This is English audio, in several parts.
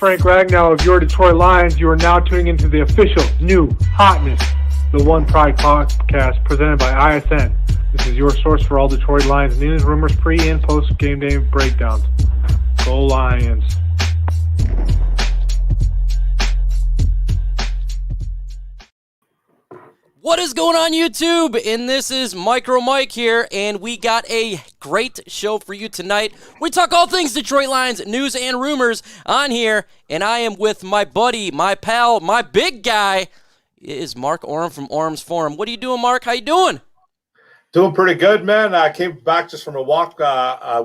Frank Ragnow of your Detroit Lions. You are now tuning into the official new hotness, the OnePride Podcast, presented by ISN. This is your source for all Detroit Lions news, rumors, pre- and post-game day breakdowns. Go Lions. What is going on, YouTube? And this is MicroMike here, and we got a great show for you tonight. We talk all things Detroit Lions, news and rumors on here, and I am with my buddy, my pal, my big guy, is Mark Orem from Orem's Forum. What are you doing, Mark? How you doing? Doing pretty good, man. I came back just from a walk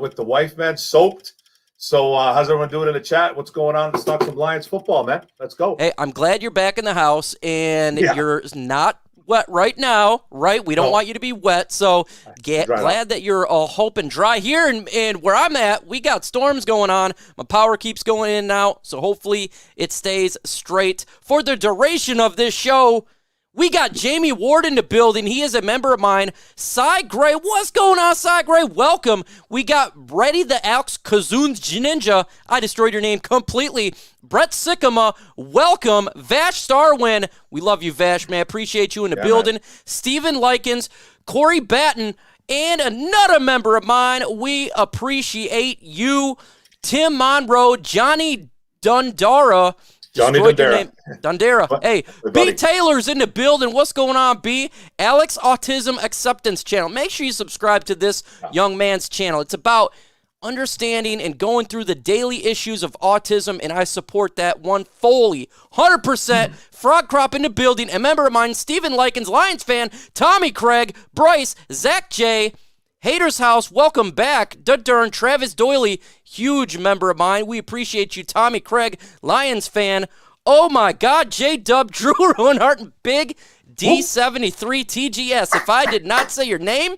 with the wife, man, soaked. So how's everyone doing in the chat? What's going on? Let's talk some Lions football, man. Let's go. Hey, I'm glad you're back in the house, and you're not wet right now, right? We don't want you to be wet, so glad that you're all hope and dry here. And where I'm at, we got storms going on. My power keeps going in and out, so hopefully it stays straight for the duration of this show. We got Jamie Ward in the building. He is a member of mine. Psy Gray. What's going on, Psy Gray? Welcome. We got Reddy the Alex Kazoon's Ninja. I destroyed your name completely. Brett Sikkema. Welcome. Vash Starwin. We love you, Vash, man. Appreciate you in the building. Man. Steven Likens. Corey Batten. And another member of mine. We appreciate you. Tim Monroe. Johnny Dundara. Johnny Dundara. Hey, B. Taylor's in the building. What's going on, B? Alex Autism Acceptance Channel. Make sure you subscribe to this young man's channel. It's about understanding and going through the daily issues of autism, and I support that one fully. 100%. Frog Crop in the building. A member of mine, Steven Likens, Lions fan, Tommy Craig, Bryce, Zach J., Haters House, welcome back. Dudern, Travis Doyley, huge member of mine. We appreciate you, Tommy Craig, Lions fan. Oh my God, J-Dub, Drew Rowanhart, and Big D73 TGS. If I did not say your name,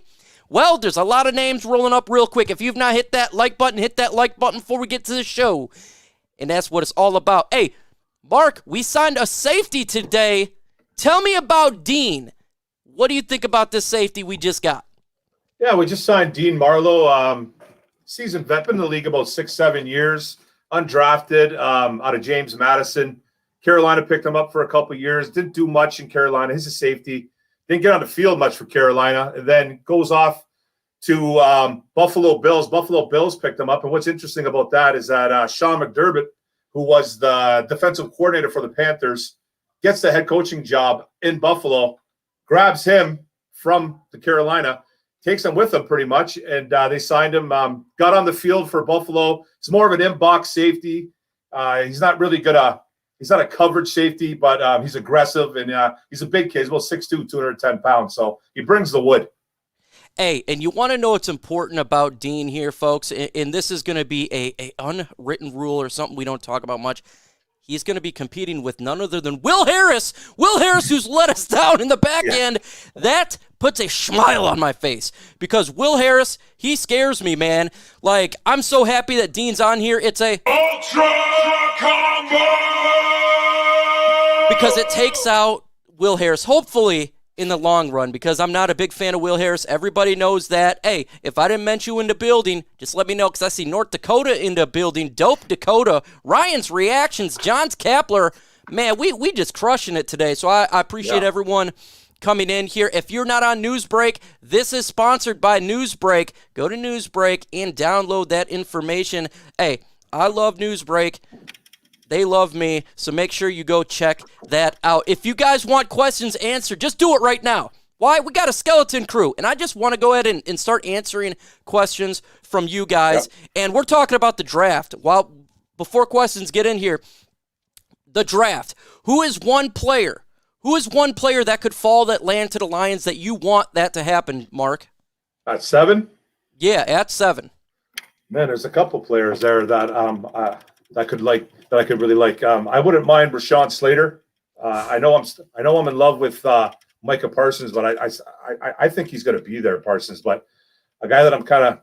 well, there's a lot of names rolling up real quick. If you've not hit that like button, hit that like button before we get to the show. And that's what it's all about. Hey, Mark, we signed a safety today. Tell me about Dean. What do you think about this safety we just got? Yeah, we just signed Dean Marlowe, seasoned vet, been in the league about 6-7 years, undrafted, out of James Madison. Carolina picked him up for a couple of years, didn't do much in Carolina. He's a safety, didn't get on the field much for Carolina, and then goes off to Buffalo Bills. Buffalo Bills picked him up, and what's interesting about that is that Sean McDermott, who was the defensive coordinator for the Panthers, gets the head coaching job in Buffalo, grabs him from the Carolina, takes him with him pretty much, and they signed him, got on the field for Buffalo. He's more of an in-box safety. He's not really he's not a coverage safety, but he's aggressive, and he's a big kid. He's about 6'2", 210 pounds, so he brings the wood. Hey, and you want to know what's important about Dean here, folks, and this is going to be a unwritten rule or something we don't talk about much. He's going to be competing with none other than Will Harris. Will Harris, who's let us down in the back end. That puts a smile on my face because Will Harris, he scares me, man. Like, I'm so happy that Dean's on here. It's a Ultra Combo! Because it takes out Will Harris, hopefully, in the long run, because I'm not a big fan of Will Harris. Everybody knows that. Hey, if I didn't mention you in the building, just let me know, because I see North Dakota in the building. Dope Dakota. Ryan's Reactions. John's Kapler. Man, we just crushing it today, so I appreciate everyone coming in here. If you're not on Newsbreak, this is sponsored by Newsbreak. Go to Newsbreak and download that information. Hey, I love Newsbreak. They love me, so make sure you go check that out. If you guys want questions answered, just do it right now. Why? We got a skeleton crew, and I just want to go ahead and start answering questions from you guys. And we're talking about the draft. Before questions get in here, the draft. Who is one player that could fall that land to the Lions that you want that to happen, Mark? At 7? Yeah, at 7. Man, there's a couple players there that I could really like. I wouldn't mind Rashawn Slater. I know I'm in love with Micah Parsons, but I think he's going to be there, Parsons. But a guy that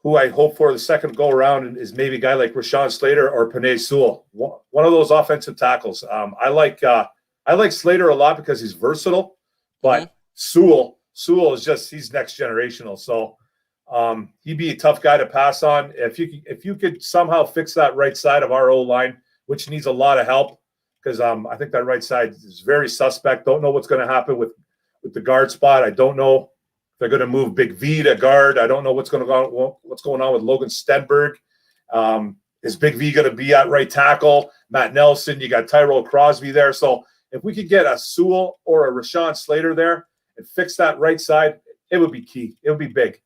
who I hope for the second go around is maybe a guy like Rashawn Slater or Penei Sewell, one of those offensive tackles. I like Slater a lot because he's versatile, but Sewell is he's next generational. So He'd be a tough guy to pass on. If you could somehow fix that right side of our O-line, which needs a lot of help, because I think that right side is very suspect. Don't know what's going to happen with the guard spot. I don't know if they're going to move Big V to guard. I don't know what's going on with Logan Stenberg. Is Big V going to be at right tackle? Matt Nelson, you got Tyrell Crosby there. So if we could get a Sewell or a Rashawn Slater there and fix that right side, it would be key. It would be big.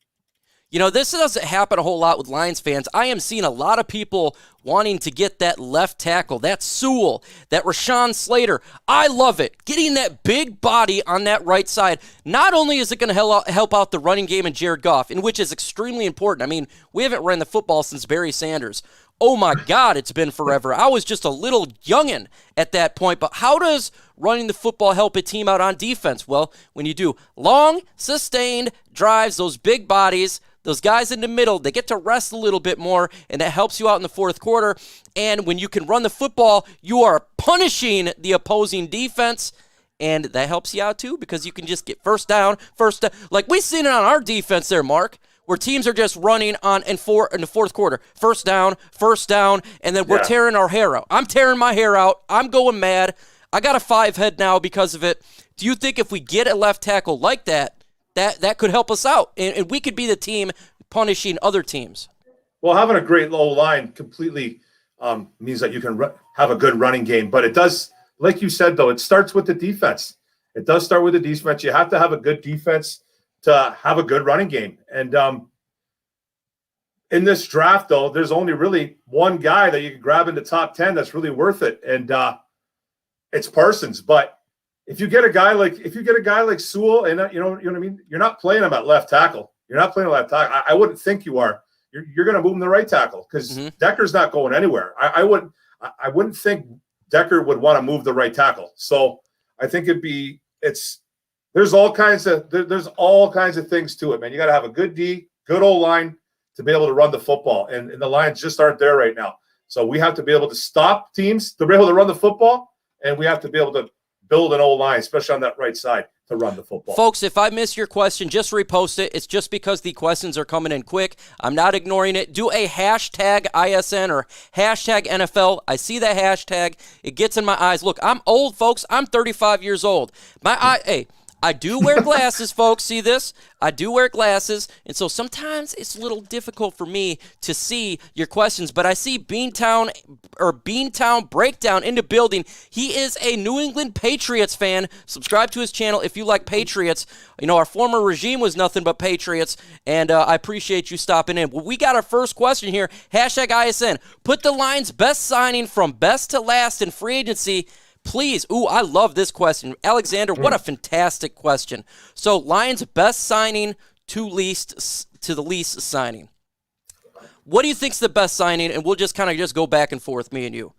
You know, this doesn't happen a whole lot with Lions fans. I am seeing a lot of people wanting to get that left tackle, that Sewell, that Rashawn Slater. I love it. Getting that big body on that right side. Not only is it going to help out the running game and Jared Goff, in which is extremely important. I mean, we haven't ran the football since Barry Sanders. Oh my God, it's been forever. I was just a little youngin' at that point, but how does running the football help a team out on defense? Well, when you do long, sustained drives, those big bodies, those guys in the middle, they get to rest a little bit more, and that helps you out in the fourth quarter. And when you can run the football, you are punishing the opposing defense, and that helps you out too, because you can just get first down. Like we seen it on our defense there, Mark, where teams are just running on in the fourth quarter. First down, and then we're tearing our hair out. I'm tearing my hair out. I'm going mad. I got a 5 head now because of it. Do you think if we get a left tackle like that could help us out, and we could be the team punishing other teams? Well, having a great low line completely means that you can have a good running game. But it does, like you said, though, it starts with the defense. It does start with the defense. You have to have a good defense to have a good running game. And in this draft, though, there's only really one guy that you can grab in the top 10 that's really worth it, and it's Parsons. But if you get a guy like Sewell, and you know what I mean, you're not playing him at left tackle. You're not playing left tackle. I wouldn't think you are. You're going to move him to right tackle because Decker's not going anywhere. I wouldn't think Decker would want to move the right tackle. So I think there's all kinds of things to it, man. You got to have a good D, good old line to be able to run the football, and the Lions just aren't there right now. So we have to be able to stop teams to be able to run the football, and we have to be able to build an old line, especially on that right side, to run the football. Folks, if I miss your question, just repost it. It's just because the questions are coming in quick. I'm not ignoring it. Do a hashtag ISN or hashtag NFL. I see that hashtag. It gets in my eyes. Look, I'm old, folks. I'm 35 years old. I do wear glasses, folks. See this? I do wear glasses, and so sometimes it's a little difficult for me to see your questions, but I see Beantown Breakdown in the building. He is a New England Patriots fan. Subscribe to his channel if you like Patriots. You know, our former regime was nothing but Patriots, and I appreciate you stopping in. Well, we got our first question here. Hashtag ISN. Put the Lions' best signing from best to last in free agency. Please. Ooh, I love this question. Alexander, what a fantastic question. So, Lions' best signing to the least signing. What do you think's the best signing? And we'll just kind of go back and forth, me and you.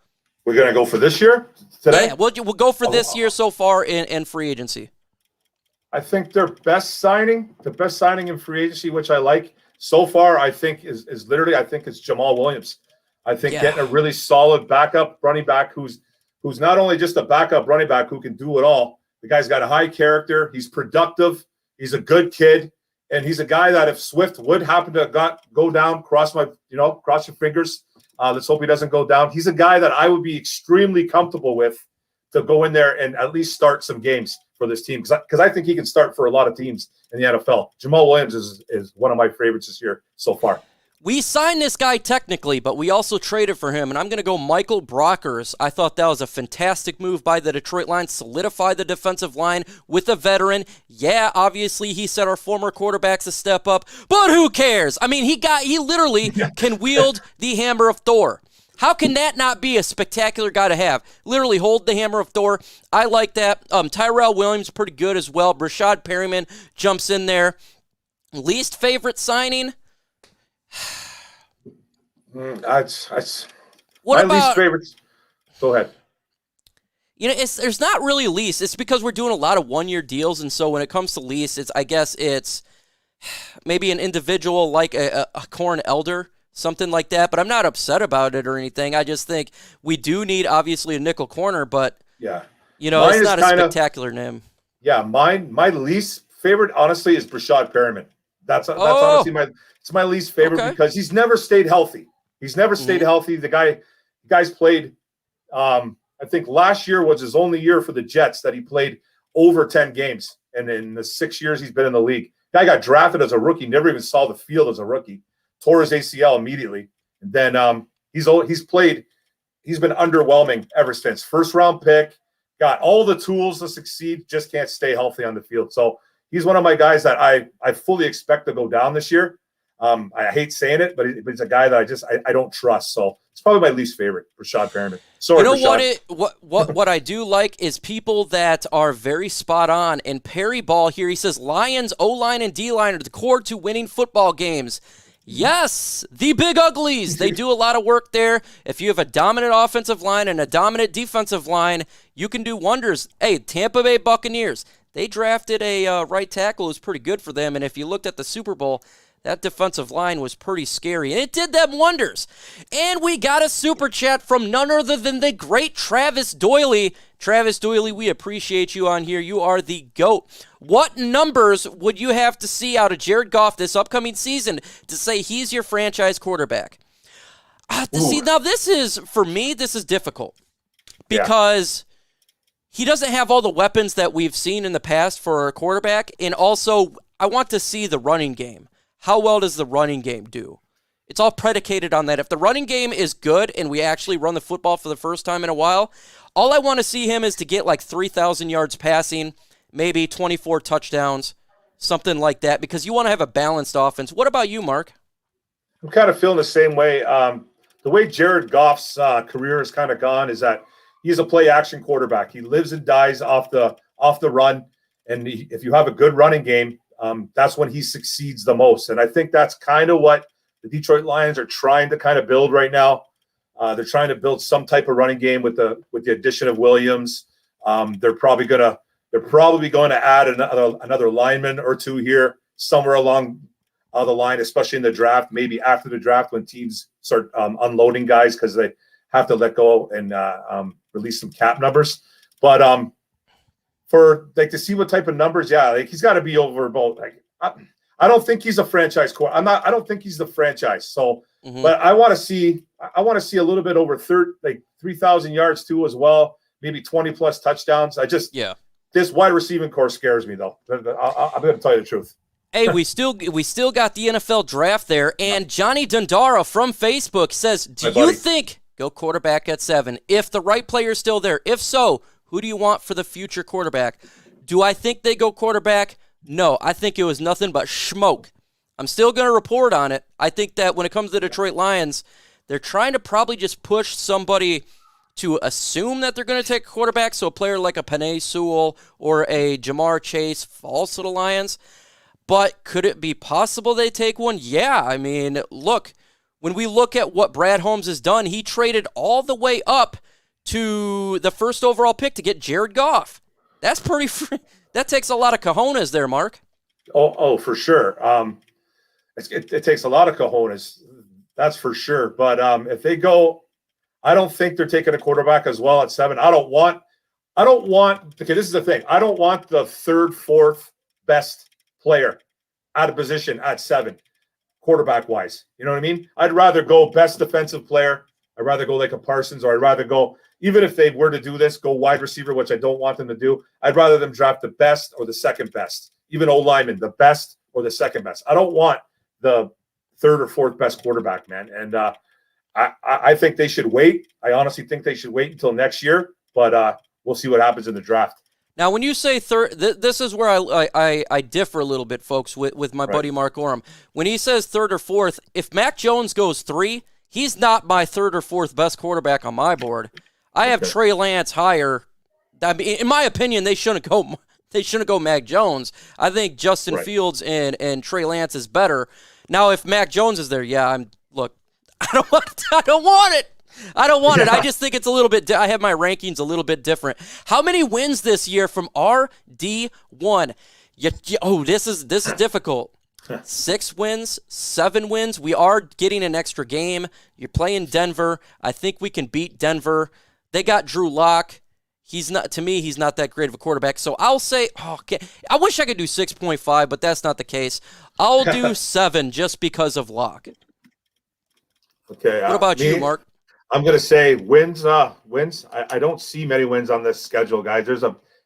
We're going to go for this year today? Yeah, we'll go for this year so far in free agency. I think the best signing in free agency, which I like so far, I think is literally, I think it's Jamal Williams. I think getting a really solid backup running back who's not only just a backup running back who can do it all. The guy's got a high character. He's productive. He's a good kid. And he's a guy that if Swift would happen to go down, cross your fingers. Let's hope he doesn't go down. He's a guy that I would be extremely comfortable with to go in there and at least start some games for this team. Because I think he can start for a lot of teams in the NFL. Jamal Williams is one of my favorites this year so far. We signed this guy technically, but we also traded for him, and I'm going to go Michael Brockers. I thought that was a fantastic move by the Detroit Lions, solidify the defensive line with a veteran. Yeah, obviously he said our former quarterback's a step up, but who cares? I mean, he literally can wield the hammer of Thor. How can that not be a spectacular guy to have? Literally hold the hammer of Thor. I like that. Tyrell Williams, pretty good as well. Brashad Perryman jumps in there. Least favorite signing? Least favorites. Go ahead. You know, there's not really a lease. It's because we're doing a lot of one-year deals, and so when it comes to lease, I guess it's maybe an individual like a Corn Elder, something like that. But I'm not upset about it or anything. I just think we do need obviously a nickel corner, but you know, it's not a spectacular name. Yeah, my least favorite honestly is Brashad Perryman. That's honestly my least favorite because he's never stayed healthy. He's never stayed healthy. The guy's played. I think last year was his only year for the Jets that he played over 10 games, and in the 6 years he's been in the league, guy got drafted as a rookie, never even saw the field as a rookie, tore his ACL immediately, and then he's been underwhelming ever since. First round pick, got all the tools to succeed, just can't stay healthy on the field. So he's one of my guys that I fully expect to go down this year. I hate saying it, but he's a guy that I don't trust. So it's probably my least favorite, Rashad Perriman. Sorry, what I do like is people that are very spot on. And Perry Ball here, he says Lions O-line and D-line are the core to winning football games. Yes, the big uglies. They do a lot of work there. If you have a dominant offensive line and a dominant defensive line, you can do wonders. Hey, Tampa Bay Buccaneers, they drafted a right tackle who's pretty good for them. And if you looked at the Super Bowl, that defensive line was pretty scary, and it did them wonders. And we got a super chat from none other than the great Travis Doyley. Travis Doyley, we appreciate you on here. You are the GOAT. What numbers would you have to see out of Jared Goff this upcoming season to say he's your franchise quarterback? See, now this is difficult because he doesn't have all the weapons that we've seen in the past for a quarterback, and also I want to see the running game. How well does the running game do? It's all predicated on that. If the running game is good and we actually run the football for the first time in a while, all I want to see him is to get like 3,000 yards passing, maybe 24 touchdowns, something like that, because you want to have a balanced offense. What about you, Mark? I'm kind of feeling the same way. The way Jared Goff's career has kind of gone is that he's a play-action quarterback. He lives and dies off the run, and if you have a good running game, that's when he succeeds the most. And I think that's kind of what the Detroit Lions are trying to kind of build right now. They're trying to build some type of running game with the addition of Williams. They're probably going to add another lineman or two here somewhere along the line, especially in the draft, maybe after the draft when teams start unloading guys because they have to let go and release some cap numbers. But for to see what type of numbers, he's got to be over about I don't think he's a franchise core. I don't think he's the franchise. So, but I want to see a little bit over 3,000 yards too as well. Maybe 20 plus touchdowns. This wide receiving core scares me though. I'm going to tell you the truth. Hey, we still got the NFL draft there, and Johnny Dundara from Facebook says, "Do you think go quarterback at 7 if the right player is still there? If so, who do you want for the future quarterback?" Do I think they go quarterback? No, I think it was nothing but schmoke. I'm still going to report on it. I think that when it comes to the Detroit Lions, they're trying to probably just push somebody to assume that they're going to take a quarterback, so a player like a Penei Sewell or a Jamar Chase falls to the Lions. But could it be possible they take one? Yeah, I mean, look, when we look at what Brad Holmes has done, he traded all the way up to the first overall pick to get Jared Goff. That's pretty that takes a lot of cojones there, Mark. Oh, for sure. It takes a lot of cojones. That's for sure. But if they go, I don't think they're taking a quarterback as well at 7. I don't want, okay, this is the thing. I don't want the third, fourth best player out of position at 7, quarterback-wise. You know what I mean? I'd rather go best defensive player. I'd rather go like a Parsons, or I'd rather go, even if they were to do this, go wide receiver, which I don't want them to do. I'd rather them draft the best or the second best. Even O-lineman, the best or the second best. I don't want the third or fourth best quarterback, man. And I think they should wait. I honestly think they should wait until next year, but we'll see what happens in the draft. Now, when you say third, this is where I differ a little bit, folks, with my buddy Mark Orem. When he says third or fourth, if Mac Jones goes 3, he's not my third or fourth best quarterback on my board. I have Trey Lance higher. I mean, in my opinion, they shouldn't go Mac Jones. I think Justin Fields and Trey Lance is better. Now, if Mac Jones is there, I don't want it. I just think it's a little bit. I have my rankings a little bit different. How many wins this year from RD1? This is difficult. 6 wins, 7 wins. We are getting an extra game. You're playing Denver. I think we can beat Denver. They got Drew Lock. he's not, to me, he's not that great of a quarterback. So I'll say, okay, I wish I could do 6.5, but that's not the case. I'll do 7 just because of Locke. Okay. What about you, Mark? I'm going to say wins. Wins. I don't see many wins on this schedule, guys.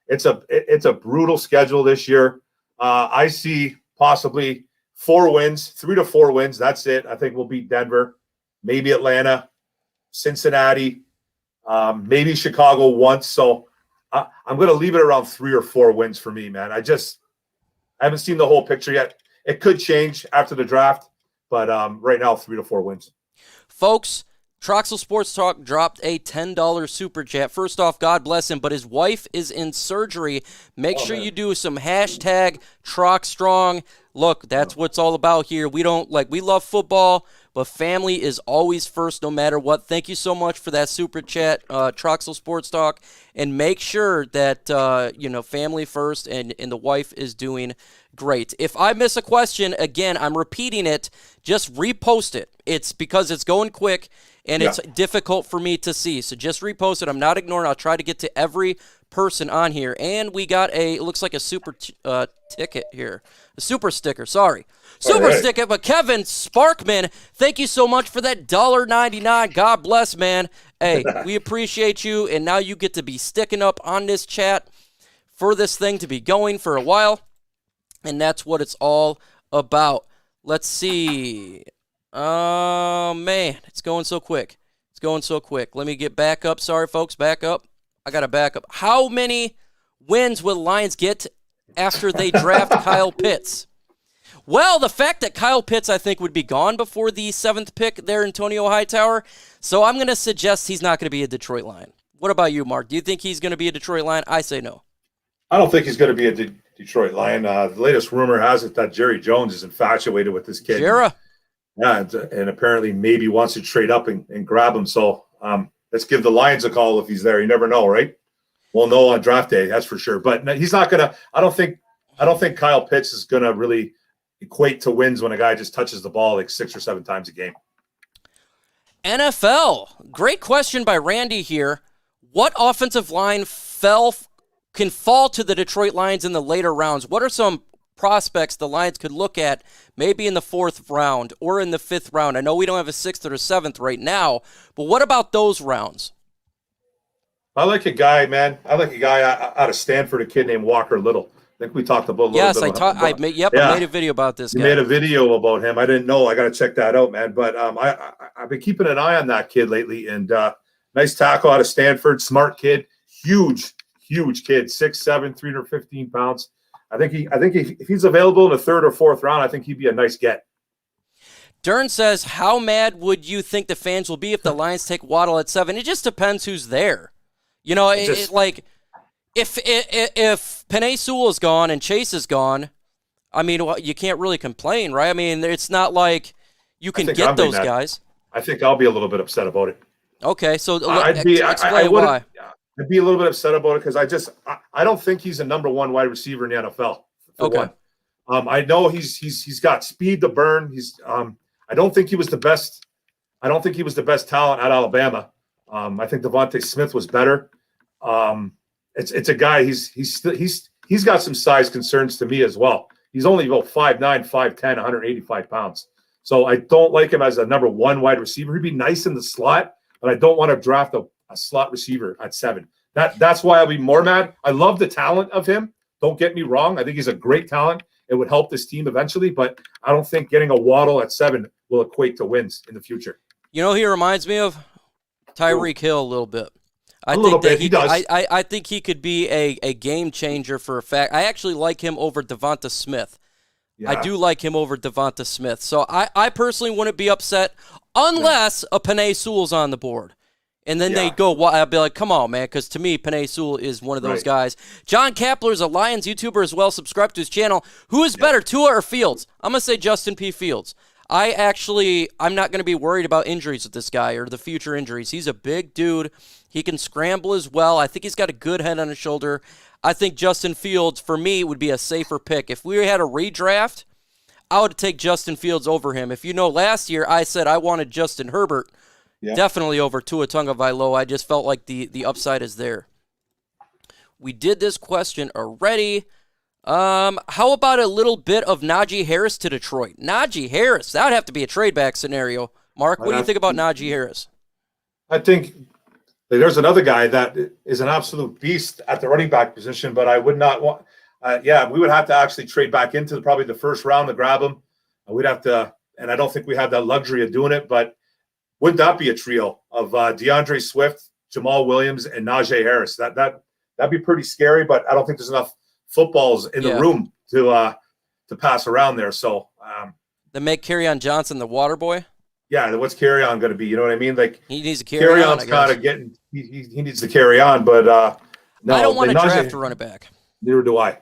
It's a brutal schedule this year. I see possibly 4 wins, 3 to 4 wins. That's it. I think we'll beat Denver, maybe Atlanta, Cincinnati, maybe Chicago once. So I'm going to leave it around 3 or 4 wins for me, man. I haven't seen the whole picture yet. It could change after the draft, but right now 3 to 4 wins. Folks, Troxel Sports Talk dropped a $10 super chat. First off, God bless him, but his wife is in surgery. Make sure you do some hashtag TroxStrong. Look, that's what it's all about here. We love football, but family is always first no matter what. Thank you so much for that super chat, Troxel Sports Talk. And make sure that, family first and the wife is doing great. If I miss a question, again, I'm repeating it. Just repost it. It's because it's going quick. And it's difficult for me to see. So just repost it. I'm not ignoring. I'll try to get to every person on here. And we got it looks like a super ticket here. A super sticker, sorry. Super sticker. But Kevin Sparkman, thank you so much for that $1.99. God bless, man. Hey, we appreciate you. And now you get to be sticking up on this chat for this thing to be going for a while. And that's what it's all about. Let's see. Oh, man, it's going so quick. It's going so quick. Let me get back up. Sorry, folks, back up. I got to back up. How many wins will the Lions get after they draft Kyle Pitts? Well, the fact that Kyle Pitts, I think, would be gone before the 7th pick there, Antonio Hightower. So I'm going to suggest he's not going to be a Detroit Lion. What about you, Mark? Do you think he's going to be a Detroit Lion? I say no. I don't think he's going to be a Detroit Lion. The latest rumor has it that Jerry Jones is infatuated with this kid. Jera. Yeah, and apparently maybe wants to trade up and grab him. So let's give the Lions a call if he's there. You never know, right? We'll know on draft day, that's for sure. But he's not gonna. I don't think Kyle Pitts is gonna really equate to wins when a guy just touches the ball like 6 or 7 times a game. NFL. Great question by Randy here. What offensive line can fall to the Detroit Lions in the later rounds? What are some prospects the Lions could look at maybe in the 4th round or in the 5th round? I know we don't have a 6th or a 7th right now, but what about those rounds? I like a guy, man. I like a guy out of Stanford, a kid named Walker Little. I think we talked about a little bit about him. I made a video about this guy. You made a video about him. I didn't know. I got to check that out, man. But I've been keeping an eye on that kid lately, and nice tackle out of Stanford, smart kid, huge kid, 6'7", 315 pounds. I think if he's available in the 3rd or 4th round, I think he'd be a nice get. Dern says, how mad would you think the fans will be if the Lions take Waddle at 7? It just depends who's there. You know, if Penei Sewell is gone and Chase is gone, I mean, you can't really complain, right? I mean, it's not like you can get those guys. I think I'll be a little bit upset about it. Okay, so explain why. I'd be a little bit upset about it because I don't think he's a number 1 wide receiver in the NFL. Okay. I know he's got speed to burn. I don't think he was the best. I don't think he was the best talent at Alabama. I think Devontae Smith was better. It's a guy. He's got some size concerns to me as well. He's only about 5'9", 5'10", 185 pounds. So I don't like him as a number 1 wide receiver. He'd be nice in the slot, but I don't want to draft a slot receiver at 7. That's why I'll be more mad. I love the talent of him. Don't get me wrong. I think he's a great talent. It would help this team eventually, but I don't think getting a Waddle at 7 will equate to wins in the future. You know, he reminds me of Tyreek Hill a little bit. I think he could be a game changer for a fact. I actually like him over Devonta Smith. Yeah. I do like him over Devonta Smith. So I personally wouldn't be upset unless a Penei Sewell's on the board. And then they go, well, I'll be like, come on, man, because to me, Penei Sewell is one of those guys. John Kapler is a Lions YouTuber as well. Subscribe to his channel. Who is better, Tua or Fields? I'm going to say Justin P. Fields. I'm not going to be worried about injuries with this guy or the future injuries. He's a big dude. He can scramble as well. I think he's got a good head on his shoulder. I think Justin Fields, for me, would be a safer pick. If we had a redraft, I would take Justin Fields over him. If you know, last year I said I wanted Justin Herbert. Yeah. Definitely over Tua Tagovailoa. I just felt like the upside is there. We did this question already. How about a little bit of Najee Harris to Detroit? Najee Harris, that would have to be a trade back scenario. Mark, what do you think about Najee Harris? I think there's another guy that is an absolute beast at the running back position, but I would not want. We would have to actually trade back into probably the first round to grab him. We'd have to, and I don't think we have that luxury of doing it. But wouldn't that be a trio of DeAndre Swift, Jamal Williams, and Najee Harris? That'd be pretty scary. But I don't think there's enough footballs in the room to pass around there. So then make Kerryon Johnson the water boy. Yeah, what's Kerryon going to be? You know what I mean? Like he needs to carry on. Kerryon's kind of getting. He needs to carry on, but no, I don't want to draft a running back. Neither do I.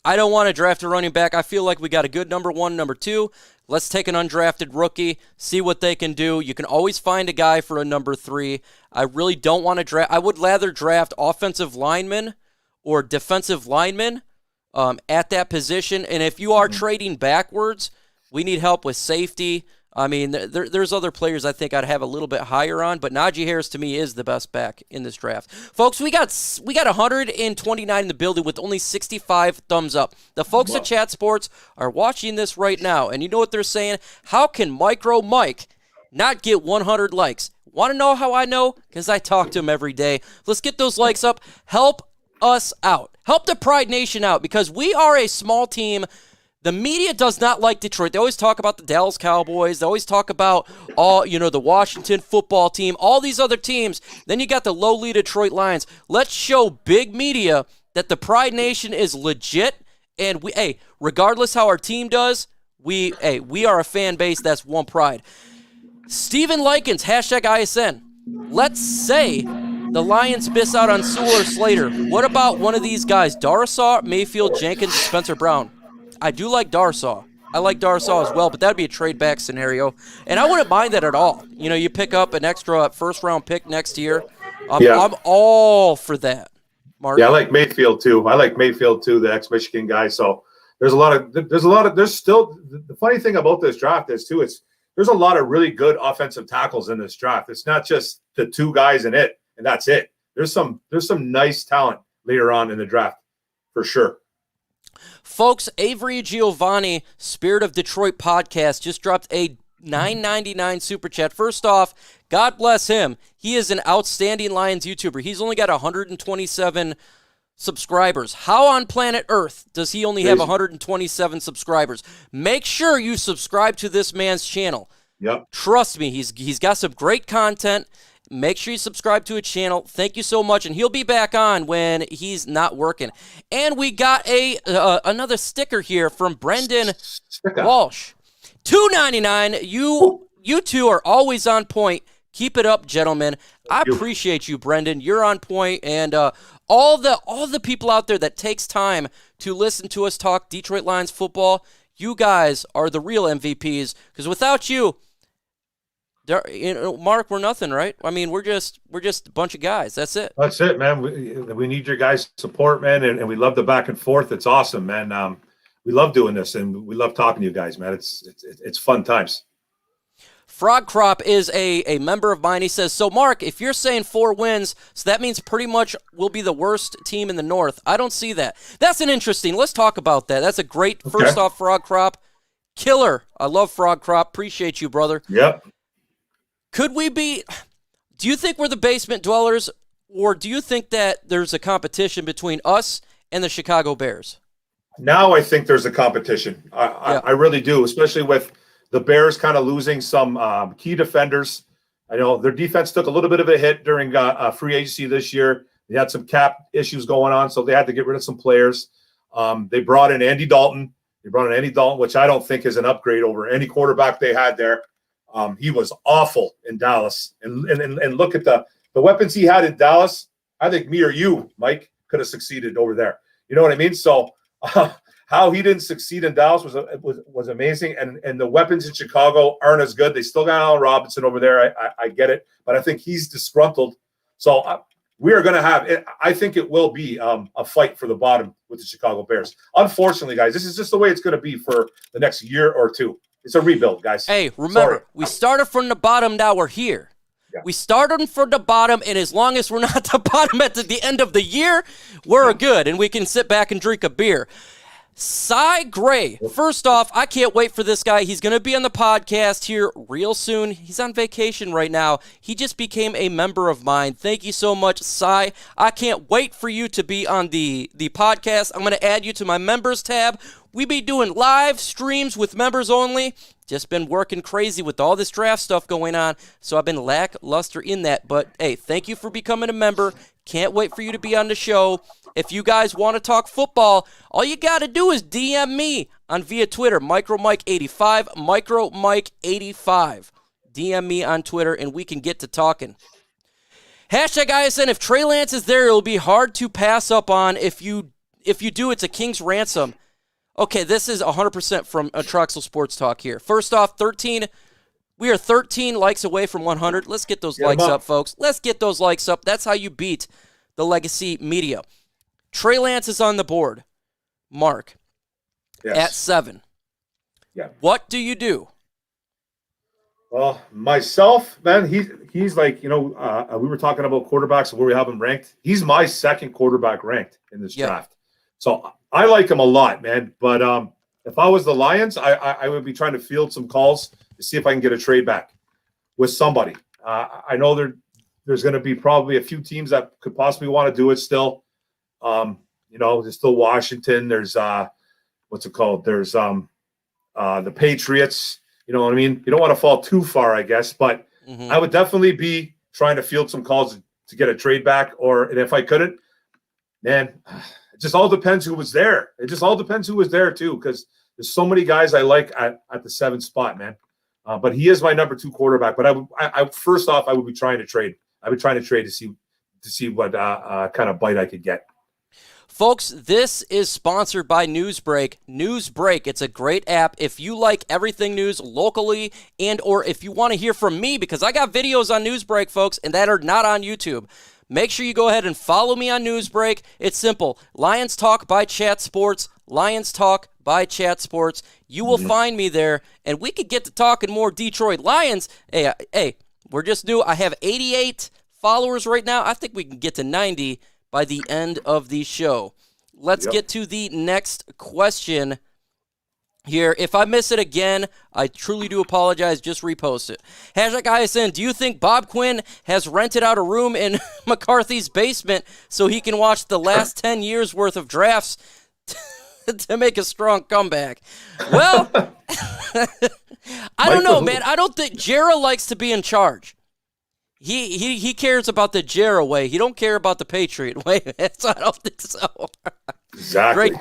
I don't want to draft a running back. I feel like we got a good number 1, number 2. Let's take an undrafted rookie, see what they can do. You can always find a guy for a number 3. I really don't want to draft. I would rather draft offensive linemen or defensive linemen at that position. And if you are trading backwards, we need help with safety. I mean, there's other players I think I'd have a little bit higher on, but Najee Harris to me is the best back in this draft. Folks, we got 129 in the building with only 65 thumbs up. The folks at Chat Sports are watching this right now, and you know what they're saying? How can MicroMike not get 100 likes? Want to know how I know? Because I talk to him every day. Let's get those likes up. Help us out. Help the Pride Nation out, because we are a small team. The media does not like Detroit. They always talk about the Dallas Cowboys. They always talk about the Washington football team, all these other teams. Then you got the lowly Detroit Lions. Let's show big media that the Pride Nation is legit. And regardless how our team does, we are a fan base that's one pride. Steven Likens, #ISN. Let's say the Lions miss out on Sewell or Slater. What about one of these guys? Darrisaw, Mayfield, Jenkins, Spencer Brown. I do like Darrisaw. I like Darrisaw as well, but that would be a trade-back scenario. And I wouldn't mind that at all. You pick up an extra first-round pick next year. I'm all for that, Mark. Yeah, I like Mayfield, too. The ex-Michigan guy. So there's still – the funny thing about this draft is, too, there's a lot of really good offensive tackles in this draft. It's not just the 2 guys in it, and that's it. There's some nice talent later on in the draft, for sure. Folks, Avery Giovanni, Spirit of Detroit podcast, just dropped a $9.99 super chat. First off, God bless him. He is an outstanding Lions YouTuber. He's only got 127 subscribers. How on planet Earth does he only have 127 subscribers? Make sure you subscribe to this man's channel. Yep. Trust me, he's got some great content. Make sure you subscribe to his channel. Thank you so much, and he'll be back on when he's not working. And we got another sticker here from Brendan Walsh. $2.99. You two are always on point. Keep it up, gentlemen. I appreciate you, Brendan. You're on point, and all the people out there that takes time to listen to us talk Detroit Lions football, you guys are the real MVPs. Because without you, Mark, we're nothing, right? I mean, we're just a bunch of guys. That's it. That's it, man. We need your guys' support, man, and we love the back and forth. It's awesome, man. We love doing this, and we love talking to you guys, man. It's fun times. Frog Crop is a member of mine. He says, so Mark, if you're saying 4 wins, so that means pretty much we'll be the worst team in the North. I don't see that. That's an interesting. Let's talk about that. That's a great, first off, Frog Crop. Killer. I love Frog Crop. Appreciate you, brother. Yep. Do you think we're the basement dwellers, or do you think that there's a competition between us and the Chicago Bears? Now I think there's a competition. I really do, especially with the Bears kind of losing some key defenders. I know their defense took a little bit of a hit during free agency this year. They had some cap issues going on, so they had to get rid of some players. They brought in Andy Dalton. Which I don't think is an upgrade over any quarterback they had there. He was awful in Dallas. And look at the weapons he had in Dallas. I think me or you, Mike, could have succeeded over there. You know what I mean? So how he didn't succeed in Dallas was amazing. And the weapons in Chicago aren't as good. They still got Allen Robinson over there. I get it. But I think he's disgruntled. So we are going to have it. I think it will be a fight for the bottom with the Chicago Bears. Unfortunately, guys, this is just the way it's going to be for the next year or two. It's a rebuild, guys. Hey, remember, we started from the bottom, now we're here. We started from the bottom, and as long as we're not the bottom at the end of the year, we're good, and we can sit back and drink a beer. Psy Gray, first off, I can't wait for this guy. He's going to be on the podcast here real soon. He's on vacation right now. He just became a member of mine. Thank you so much, Psy. I can't wait for you to be on the podcast. I'm going to add you to my members tab. We be doing live streams with members only. Just been working crazy with all this draft stuff going on, so I've been lackluster in that. But, hey, thank you for becoming a member. Can't wait for you to be on the show. If you guys want to talk football, all you got to do is DM me on via Twitter, MicroMike85, MicroMike85. DM me on Twitter, and we can get to talking. Hashtag ISN, if Trey Lance is there, it'll be hard to pass up on. If you do, it's a king's ransom. Okay, this is 100% from Troxel Sports Talk here. First off, we are 13 likes away from 100. Let's get those likes up, folks. Let's get those likes up. That's how you beat the legacy media. Trey Lance is on the board. Mark, at 7. Yeah. What do you do? Well, myself, man, he's like, we were talking about quarterbacks and where we have him ranked. He's my second quarterback ranked in this draft. So I like him a lot, man. But if I was the Lions, I would be trying to field some calls to see if I can get a trade back with somebody. I know there's going to be probably a few teams that could possibly want to do it still. There's still Washington. There's what's it called? There's the Patriots. You know what I mean? You don't want to fall too far, I guess. But I would definitely be trying to field some calls to get a trade back. And if I couldn't, man, it just all depends who was there. It just all depends who was there too, because there's so many guys I like at the 7th spot, man. But he is my number 2 quarterback. But I first off, I would be trying to trade. I would try to trade to see what kind of bite I could get. Folks, this is sponsored by Newsbreak. Newsbreak, it's a great app. If you like everything news locally and or if you want to hear from me, because I got videos on Newsbreak, folks, and that are not on YouTube. Make sure you go ahead and follow me on Newsbreak. It's simple. Lions Talk by Chat Sports. Lions Talk by Chat Sports. You will find me there, and we could get to talking more Detroit Lions. Hey, we're just new. I have 88 followers right now. I think we can get to 90 by the end of the show. Let's get to the next question here. If I miss it again, I truly do apologize. Just repost it. Hashtag ISN, do you think Bob Quinn has rented out a room in McCarthy's basement so he can watch the last 10 years worth of drafts to make a strong comeback? Well, I don't know, man. I don't think Jarrah likes to be in charge. He cares about the Jarrah way. He don't care about the Patriot way. So I don't think so. Exactly.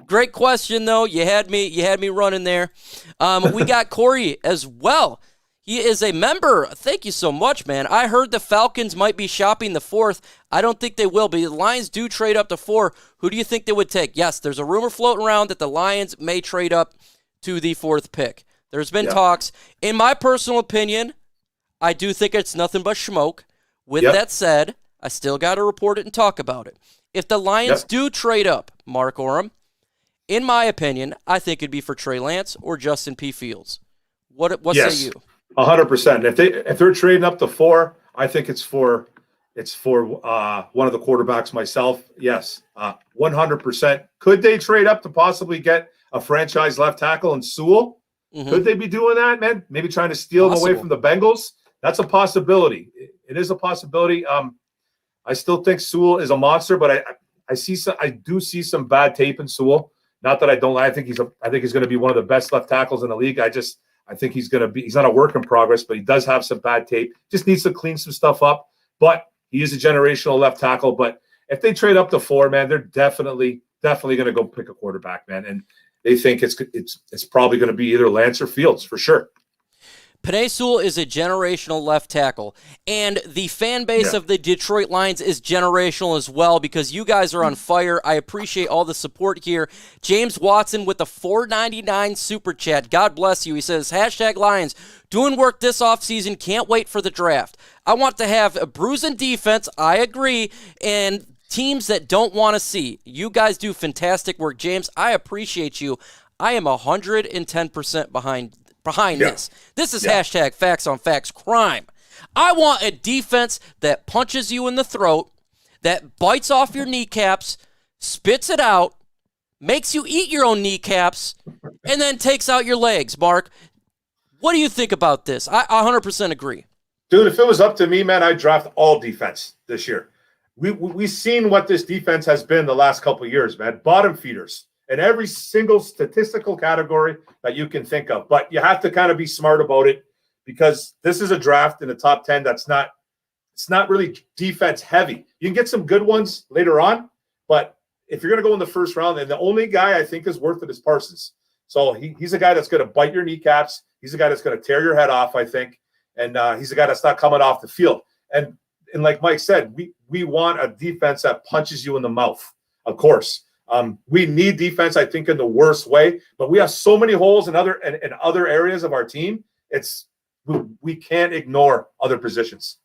Great question though. You had me running there. We got Corey as well. He is a member. Thank you so much, man. I heard the Falcons might be shopping the 4th. I don't think they will, but the Lions do trade up to 4. Who do you think they would take? Yes, there's a rumor floating around that the Lions may trade up to the 4th pick. There's been talks. In my personal opinion, I do think it's nothing but schmoke. With that said, I still got to report it and talk about it. If the Lions do trade up, Mark Orem, in my opinion, I think it'd be for Trey Lance or Justin P. Fields. What say you? 100%. If they're trading up to 4, I think it's for one of the quarterbacks myself. Yes, 100%. Could they trade up to possibly get a franchise left tackle in Sewell? Could they be doing that, man? Maybe trying to steal him away from the Bengals? That's a possibility. It is a possibility. I still think Sewell is a monster, but I do see some bad tape in Sewell. Not that I don't. I think he's going to be one of the best left tackles in the league. I think he's not a work in progress, but he does have some bad tape. Just needs to clean some stuff up. But he is a generational left tackle. But if they trade up to 4, man, they're definitely going to go pick a quarterback, man. And they think it's probably going to be either Lance or Fields for sure. Penei Sewell is a generational left tackle, and the fan base of the Detroit Lions is generational as well because you guys are on fire. I appreciate all the support here. James Watson with the $4.99 super chat. God bless you. He says, hashtag Lions, doing work this offseason. Can't wait for the draft. I want to have a bruising defense. I agree. And teams that don't want to see. You guys do fantastic work. James, I appreciate you. I am 110% behind this. This is hashtag Facts on Facts Crime. I want a defense that punches you in the throat, that bites off your kneecaps, spits it out, makes you eat your own kneecaps, and then takes out your legs, Mark. What do you think about this? I 100% agree. Dude, if it was up to me, man, I'd draft all defense this year. We've seen what this defense has been the last couple of years, man. Bottom feeders in every single statistical category that you can think of. But you have to kind of be smart about it because this is a draft in the top 10 it's not really defense heavy. You can get some good ones later on, but if you're going to go in the first round, and the only guy I think is worth it is Parsons. So he's a guy that's going to bite your kneecaps. He's a guy that's going to tear your head off, I think. And he's a guy that's not coming off the field. And like Mike said, we want a defense that punches you in the mouth, of course. We need defense, I think, in the worst way. But we have so many holes in other areas of our team. We can't ignore other positions.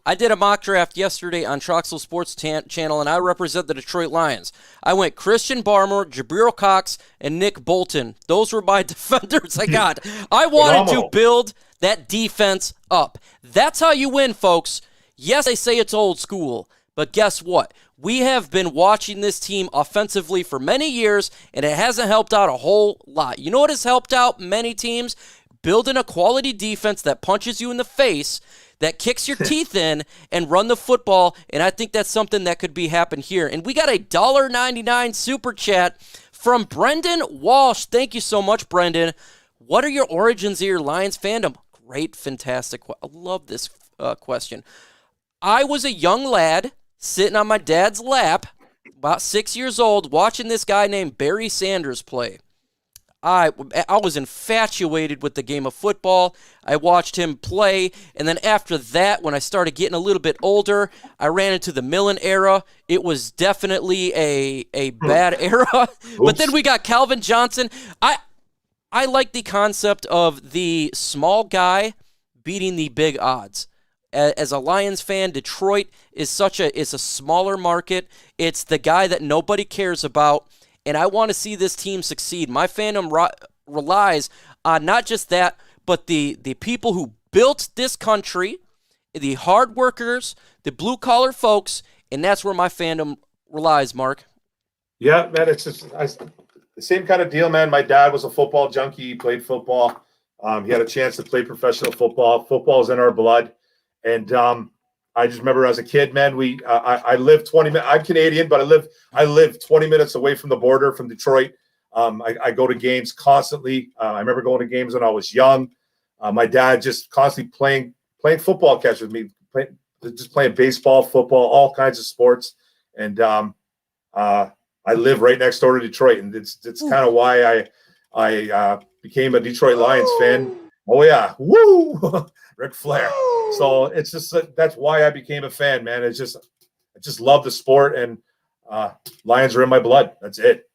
I did a mock draft yesterday on Troxel Sports Channel, and I represent the Detroit Lions. I went Christian Barmore, Jabril Cox, and Nick Bolton. Those were my defenders I got. I wanted to build that defense up. That's how you win, folks. Yes, they say it's old school, but guess what? We have been watching this team offensively for many years, and it hasn't helped out a whole lot. You know what has helped out many teams? Building a quality defense that punches you in the face, that kicks your teeth in, and run the football, and I think that's something that could happen here. And we got a $1.99 super chat from Brendan Walsh. Thank you so much, Brendan. What are your origins of your Lions fandom? Great, fantastic. I love this question. I was a young lad sitting on my dad's lap, about 6 years old, watching this guy named Barry Sanders play. I was infatuated with the game of football. I watched him play, and then after that, when I started getting a little bit older, I ran into the Millen era. It was definitely a bad era. But then we got Calvin Johnson. I like the concept of the small guy beating the big odds. As a Lions fan, Detroit is a smaller market. It's the guy that nobody cares about. And I want to see this team succeed. My fandom relies on not just that, but the people who built this country, the hard workers, the blue-collar folks, and that's where my fandom relies, Mark. Yeah, man, it's just the same kind of deal, man. My dad was a football junkie. He played football. He had a chance to play professional football. Football is in our blood. And I just remember as a kid, man, I lived 20 minutes. I'm Canadian, but I live 20 minutes away from the border from Detroit. I go to games constantly. I remember going to games when I was young. My dad just constantly playing football catch with me, playing baseball, football, all kinds of sports. And I live right next door to Detroit, and it's kind of why I became a Detroit Lions fan. Oh yeah, woo, Ric Flair. So it's just that's why I became a fan, man. I just love the sport, and Lions are in my blood. That's it.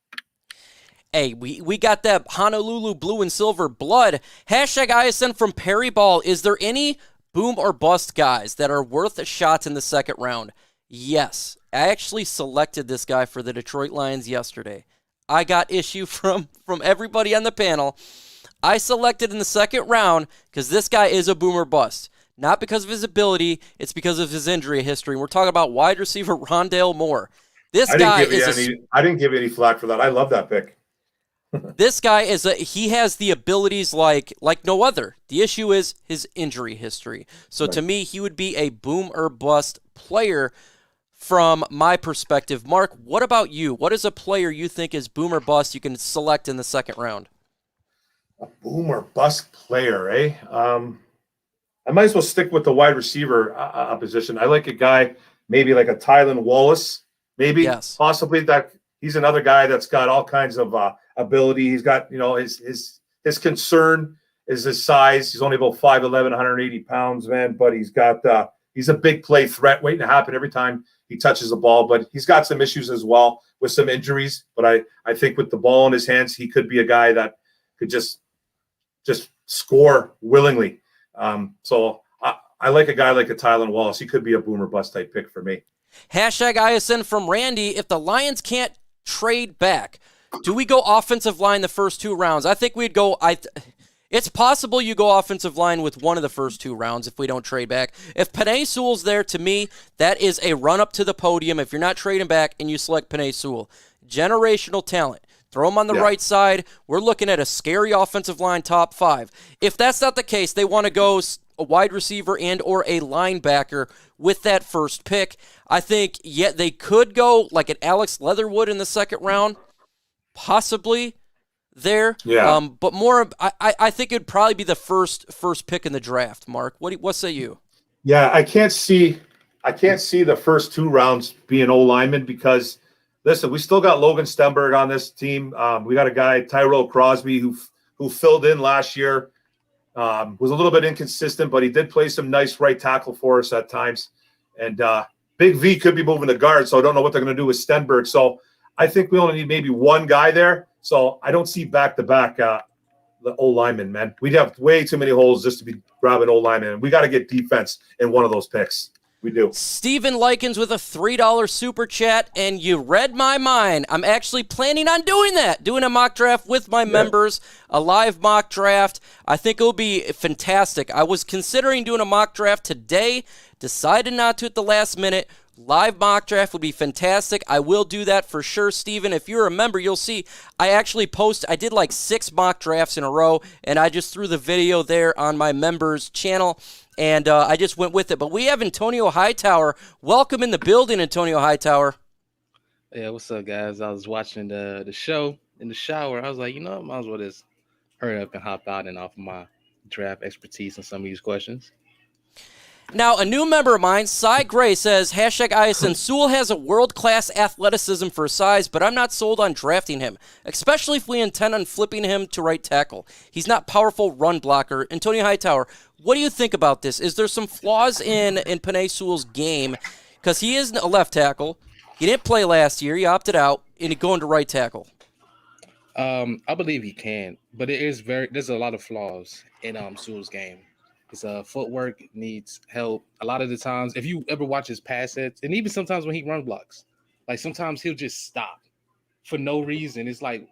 Hey, we got that Honolulu blue and silver blood. Hashtag ISN from Perry Ball. Is there any boom or bust guys that are worth a shot in the second round? Yes. I actually selected this guy for the Detroit Lions yesterday. I got issue from everybody on the panel. I selected in the second round because this guy is a boomer bust. Not because of his ability, it's because of his injury history. We're talking about wide receiver Rondale Moore. I didn't give you any flack for that. I love that pick. This guy he has the abilities like no other. The issue is his injury history. So to me, he would be a boom or bust player from my perspective. Mark, what about you? What is a player you think is boom or bust you can select in the second round? A boom or bust player, eh? I might as well stick with the wide receiver position. I like a guy, maybe like a Tylan Wallace, possibly that. He's another guy that's got all kinds of ability. He's got, his concern is his size. He's only about 5'11", 180 pounds, man, but he's a big play threat waiting to happen every time he touches the ball. But he's got some issues as well with some injuries. But I think with the ball in his hands, he could be a guy that could just score willingly. So I like a guy like a Tylan Wallace. He could be a boomer bust type pick for me. Hashtag ISN from Randy. If the Lions can't trade back, do we go offensive line the first two rounds? I think we'd go. It's possible you go offensive line with one of the first 2 rounds if we don't trade back. If Penei Sewell's there, to me, that is a run-up to the podium if you're not trading back and you select Penei Sewell. Generational talent. Throw him on the right side. We're looking at a scary offensive line top 5. If that's not the case, they want to go a wide receiver and or a linebacker with that first pick. I think, they could go like an Alex Leatherwood in the second round, possibly there. Yeah. But more, I think it'd probably be the first pick in the draft. Mark, what say you? Yeah, I can't see the first 2 rounds being O lineman because, listen, we still got Logan Stenberg on this team. We got a guy, Tyrell Crosby, who filled in last year. Was a little bit inconsistent, but he did play some nice right tackle for us at times. And Big V could be moving to guard, so I don't know what they're going to do with Stenberg. So I think we only need maybe one guy there. So I don't see back-to-back the O-lineman, man. We'd have way too many holes just to be grabbing O-lineman. We got to get defense in one of those picks. We do. Steven Likens with a $3 super chat, and you read my mind. I'm actually planning on doing that, doing a mock draft with my members, a live mock draft. I think it'll be fantastic. I was considering doing a mock draft today, decided not to at the last minute. Live mock draft would be fantastic. I will do that for sure, Steven. If you're a member, you'll see I actually I did like 6 mock drafts in a row, and I just threw the video there on my members channel, and I just went with it. But we have Antonio Hightower. Welcome in the building, Antonio Hightower. Yeah, what's up, guys? I was watching the show in the shower. I was like, might as well just hurry up and hop out and offer my draft expertise on some of these questions. Now, a new member of mine, Psy Gray, says, #ISN, Sewell has a world-class athleticism for size, but I'm not sold on drafting him, especially if we intend on flipping him to right tackle. He's not powerful run blocker. Antonio Hightower, what do you think about this? Is there some flaws in Penei Sewell's game? Because he is a left tackle. He didn't play last year. He opted out, and he's going to right tackle. I believe he can, but there's a lot of flaws in Sewell's game. His footwork needs help. A lot of the times, if you ever watch his pass sets, and even sometimes when he run blocks, like sometimes he'll just stop for no reason. It's like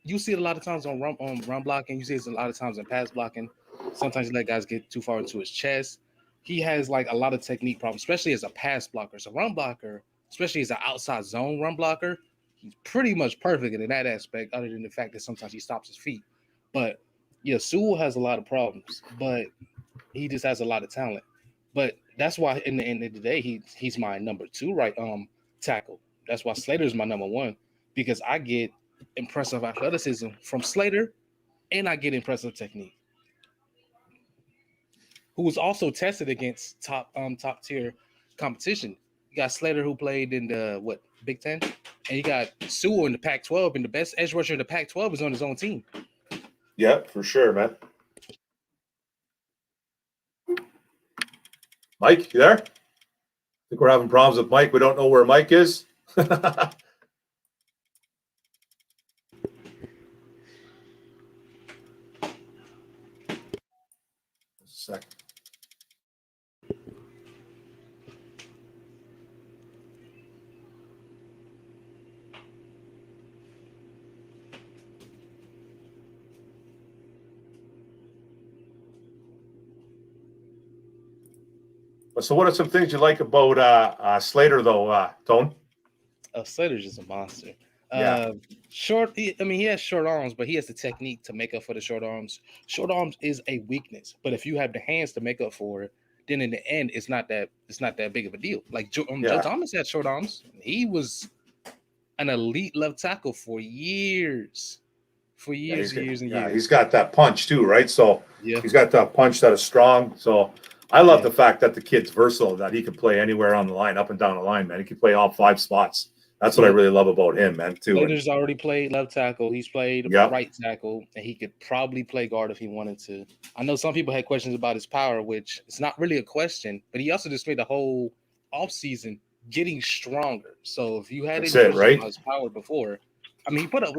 you see it a lot of times on run blocking. You see it a lot of times in pass blocking. Sometimes you let guys get too far into his chest. He has like a lot of technique problems, especially as a pass blocker. So run blocker, especially as an outside zone run blocker, he's pretty much perfect in that aspect, other than the fact that sometimes he stops his feet. But yeah, Sewell has a lot of problems, but he just has a lot of talent. But that's why in the end of the day, he's my number 2 right tackle. That's why Slater's my number 1, because I get impressive athleticism from Slater and I get impressive technique. Who was also tested against top tier competition. You got Slater, who played in the Big Ten, and you got Sewell in the Pac-12, and the best edge rusher in the Pac-12 is on his own team. Yeah, for sure, man. Mike, you there? I think we're having problems with Mike. We don't know where Mike is. A second. So what are some things you like about Slater, though, Tone? Slater's just a monster. Yeah. He has short arms, but he has the technique to make up for the short arms. Short arms is a weakness, but if you have the hands to make up for it, then in the end, it's not that big of a deal. Like Joe Thomas had short arms. He was an elite left tackle for years. Years. He's got that punch too, right? So he's got that punch that is strong. So I love the fact that the kid's versatile, that he can play anywhere on the line, up and down the line, man. He can play all 5 spots. That's what I really love about him, man, too. Slater's already played left tackle. He's played right tackle, and he could probably play guard if he wanted to. I know some people had questions about his power, which it's not really a question, but he also just made the whole offseason getting stronger. So if you had about his power before, he put up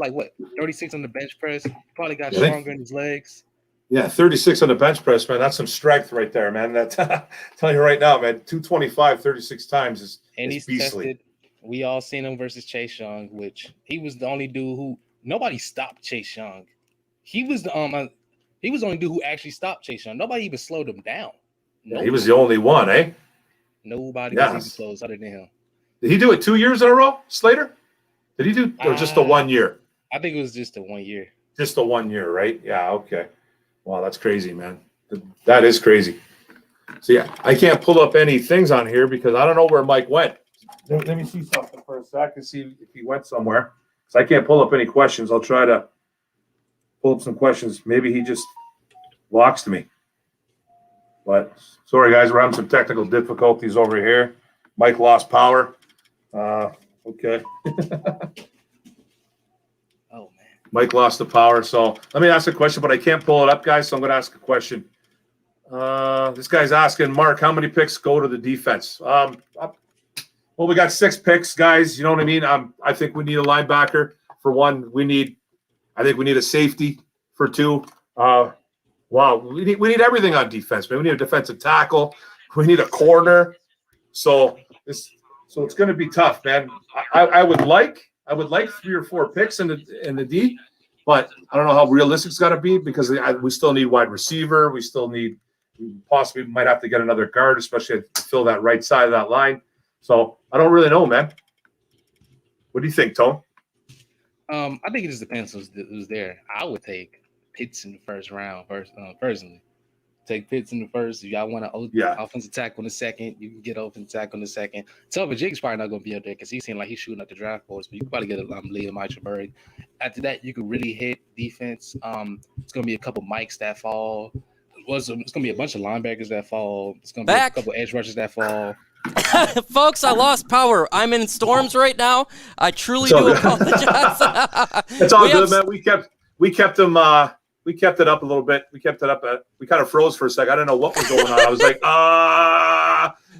36 on the bench press. Probably got stronger in his legs. Yeah, 36 on the bench press, man. That's some strength right there, man. That tell you right now, man. 225, 36 times is beastly. Tested. We all seen him versus Chase Young, which he was the only dude who nobody stopped Chase Young. He was the He was the only dude who actually stopped Chase Young. Nobody even slowed him down. Yeah, he was the only one, eh? Nobody was even close other than him. Did he do it 2 years in a row, Slater? Did he do or just the 1 year? I think it was just the 1 year. Just the 1 year, right? Yeah, okay. Wow, that's crazy, man. That is crazy. So, yeah, I can't pull up any things on here because I don't know where Mike went. Let me see something for a sec to see if he went somewhere. So I can't pull up any questions. I'll try to pull up some questions. Maybe he just lost me. But sorry, guys, we're having some technical difficulties over here. Mike lost power. Okay. Oh, man. Mike lost the power. So let me ask a question, but I can't pull it up, guys. So I'm going to ask a question. This guy's asking, Mark, how many picks go to the defense? Well, we got 6 picks, guys. You know what I mean? I think we need a linebacker for 1. I think we need a safety for 2. Wow, we need everything on defense, man. We need a defensive tackle. We need a corner. So it's going to be tough, man. I would like 3 or 4 picks in the D, but I don't know how realistic it's got to be because we still need wide receiver. We possibly might have to get another guard, especially to fill that right side of that line. So I don't really know, man. What do you think, Tone? I think it just depends who's there. I would take Pitts in the first round, personally. Take Pitts in the first. If y'all want to offensive tackle in the second, you can get offensive tackle in the second. Telvin Jig's probably not going to be up there because he seemed like he's shooting up the draft boards, but you can probably get a Liam Eichelberg. After that, you could really hit defense. It's going to be a couple Mikes that fall. It's going to be a bunch of linebackers that fall. It's going to be a couple edge rushers that fall. Folks, I lost power. I'm in storms right now. I truly do apologize. It's all good, man. We kept them. We kept it up a little bit. We kept it up. We kind of froze for a second. I didn't know what was going on. I was like,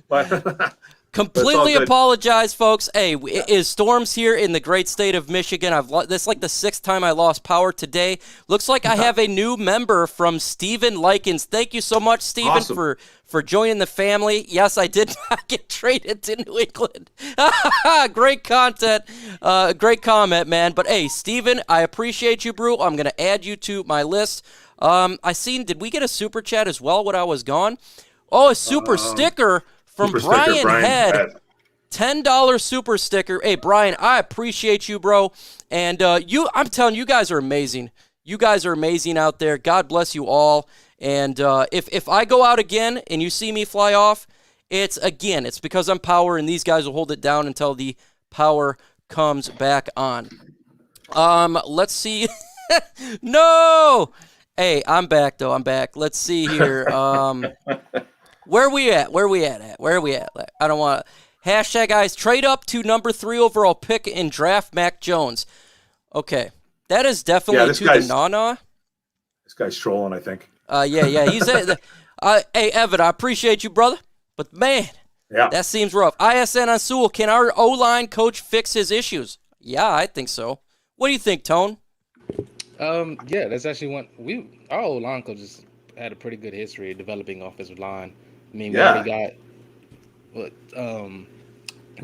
but completely apologize, folks. Hey, it is storms here in the great state of Michigan. This is like the 6th time I lost power today. Looks like I have a new member from Steven Likens. Thank you so much, Steven, awesome. for joining the family. Yes, I did not get traded to New England. Great content. Great comment, man. But, hey, Steven, I appreciate you, bro. I'm going to add you to my list. Did we get a super chat as well when I was gone? Oh, a super sticker from Brian Head. $10 super sticker. Hey, Brian, I appreciate you, bro. And I'm telling you, you guys are amazing. You guys are amazing out there. God bless you all. And if I go out again and you see me fly off, it's because I'm power, and these guys will hold it down until the power comes back on. Let's see. No! Hey, I'm back, though. I'm back. Let's see here. Where are we at? I don't want to. Hashtag guys, trade up to number 3 overall pick and draft Mac Jones. Okay. That is definitely the na-na. This guy's trolling, I think. Yeah. He's hey, Evan, I appreciate you, brother. But, man, that seems rough. ISN on Sewell, can our O-line coach fix his issues? Yeah, I think so. What do you think, Tone? Yeah, that's actually one. Our O-line coaches had a pretty good history of developing offensive line. I mean, we already got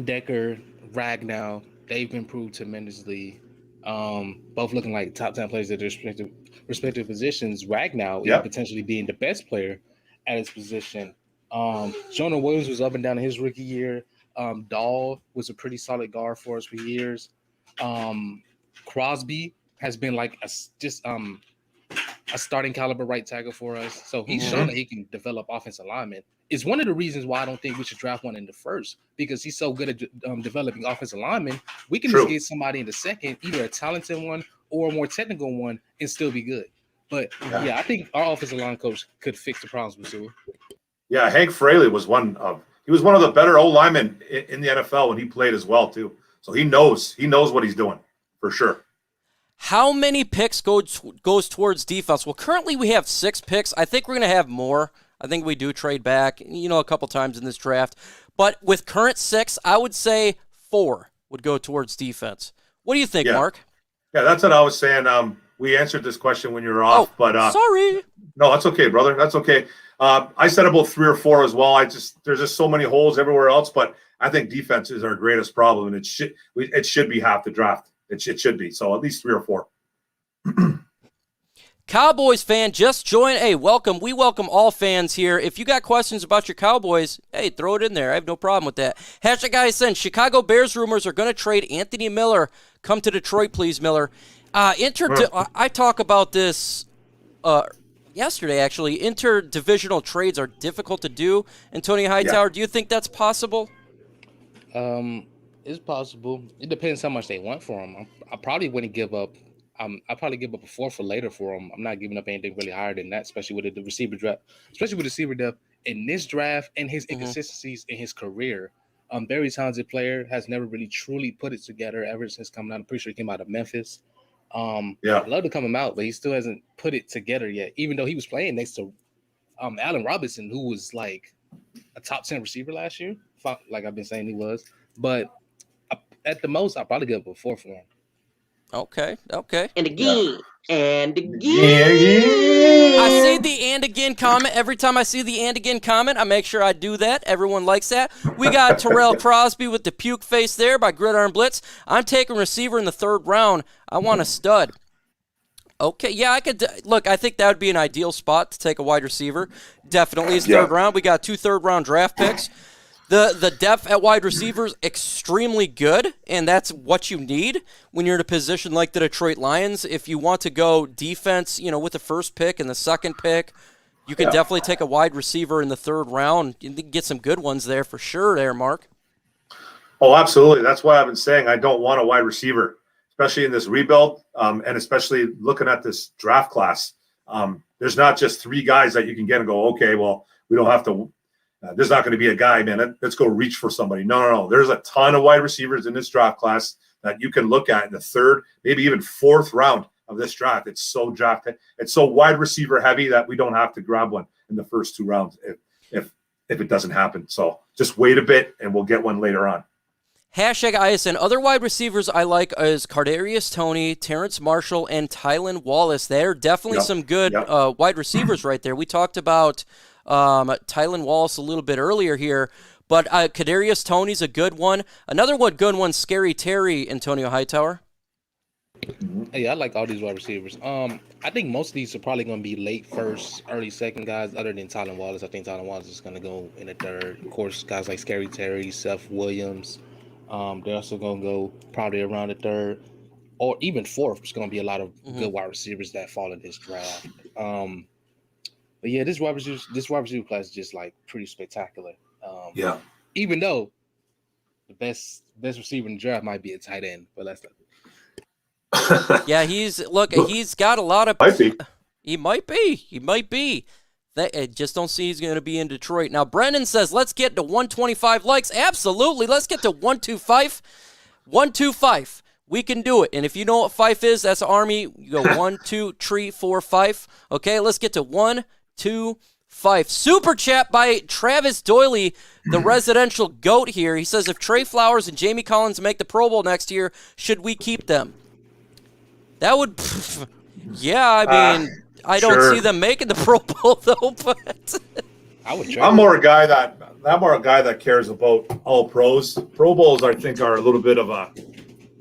Decker, Ragnow. They've improved tremendously. Both looking like top 10 players at their respective positions. Ragnow is potentially being the best player at his position. Jonah Williams was up and down in his rookie year. Dahl was a pretty solid guard for us for years. Crosby has been like a starting caliber right tackle for us. So he's shown that he can develop offensive linemen. It's one of the reasons why I don't think we should draft one in the first, because he's so good at developing offensive linemen. We can just get somebody in the second, either a talented one or a more technical one, and still be good. But I think our offensive line coach could fix the problems with Sewell. Yeah, Hank Fraley was one of the better O linemen in the NFL when he played as well too. So he knows what he's doing for sure. How many picks goes towards defense? Well, currently we have 6 picks. I think we're going to have more. I think we do trade back, a couple times in this draft. But with current 6, I would say 4 would go towards defense. What do you think, Mark? Yeah, that's what I was saying. We answered this question when you were off, but sorry. No, that's okay, brother. That's okay. I said about 3 or 4 as well. There's just so many holes everywhere else, but I think defense is our greatest problem, and it should be half the draft. It should be. So at least 3 or 4. Cowboys fan, just join. Hey, welcome. We welcome all fans here. If you got questions about your Cowboys, hey, throw it in there. I have no problem with that. #ISN, Chicago Bears rumors are going to trade Anthony Miller. Come to Detroit, please, Miller. I talk about this yesterday, actually. Interdivisional trades are difficult to do. Antonio Hightower, do you think that's possible? It's possible. It depends how much they want for him. I probably wouldn't give up. I'll probably give up a fourth for later for him. I'm not giving up anything really higher than that, especially with the receiver draft, depth in this draft and his inconsistencies in his career. Very talented player, has never really truly put it together ever since coming out. I'm pretty sure he came out of Memphis. I'd love to come him out, but he still hasn't put it together yet, even though he was playing next to Allen Robinson, who was like a top 10 receiver last year, like I've been saying he was. But at the most, I'll probably give up a fourth for him. Okay. And again. I see the and again comment. Every time I see the and again comment, I make sure I do that. Everyone likes that. We got Terrell Crosby with the puke face there by Gridiron Blitz. I'm taking receiver in the 3rd round. I want a stud. Okay, yeah, I could look. I think that would be an ideal spot to take a wide receiver. Definitely is 3rd round. We got 2 3rd-round draft picks. The depth at wide receiver is extremely good, and that's what you need when you're in a position like the Detroit Lions. If you want to go defense, with the 1st pick and the 2nd pick, you can definitely take a wide receiver in the 3rd round. You can get some good ones there for sure there, Mark. Oh, absolutely. That's why I've been saying I don't want a wide receiver, especially in this rebuild, and especially looking at this draft class. There's not just 3 guys that you can get and go, okay, well, we don't have to there's not going to be a guy, man, let's go reach for somebody. No. There's a ton of wide receivers in this draft class that you can look at in the 3rd, maybe even 4th round of this draft. It's so wide receiver heavy that we don't have to grab one in the first 2 rounds if it doesn't happen. So just wait a bit and we'll get one later on. #ISN. Other wide receivers I like is Kadarius Toney, Terrence Marshall, and Tylan Wallace. They're definitely some good wide receivers right there. We talked about Tylan Wallace a little bit earlier here, but Kadarius Toney's a good one. Another good one, Scary Terry, Antonio Hightower. Yeah, I like all these wide receivers. I think most of these are probably going to be late 1st, early 2nd guys, other than Tylan Wallace. I think Tylan Wallace is going to go in the 3rd. Of course, guys like Scary Terry, Seth Williams. They're also going to go probably around the 3rd or even 4th. There's going to be a lot of good wide receivers that fall in this draft. But yeah, this wide receiver class is just like pretty spectacular. Even though the best receiver in the draft might be a tight end, but that's not. Yeah, he's got a lot of. He might be. I just don't see he's going to be in Detroit. Now, Brendan says, let's get to 125 likes. Absolutely. Let's get to 125. 125. We can do it. And if you know what Fife is, that's Army. You go 1, 2, 3, 4, 5. Okay, let's get to 1, 2, 5. Super chat by Travis Doyley, the residential goat here. He says, if Trey Flowers and Jamie Collins make the Pro Bowl next year, should we keep them? That would, I don't see them making the Pro Bowl though, but I would. I'm more a guy that cares about all pros. Pro Bowls, I think, are a little bit of a,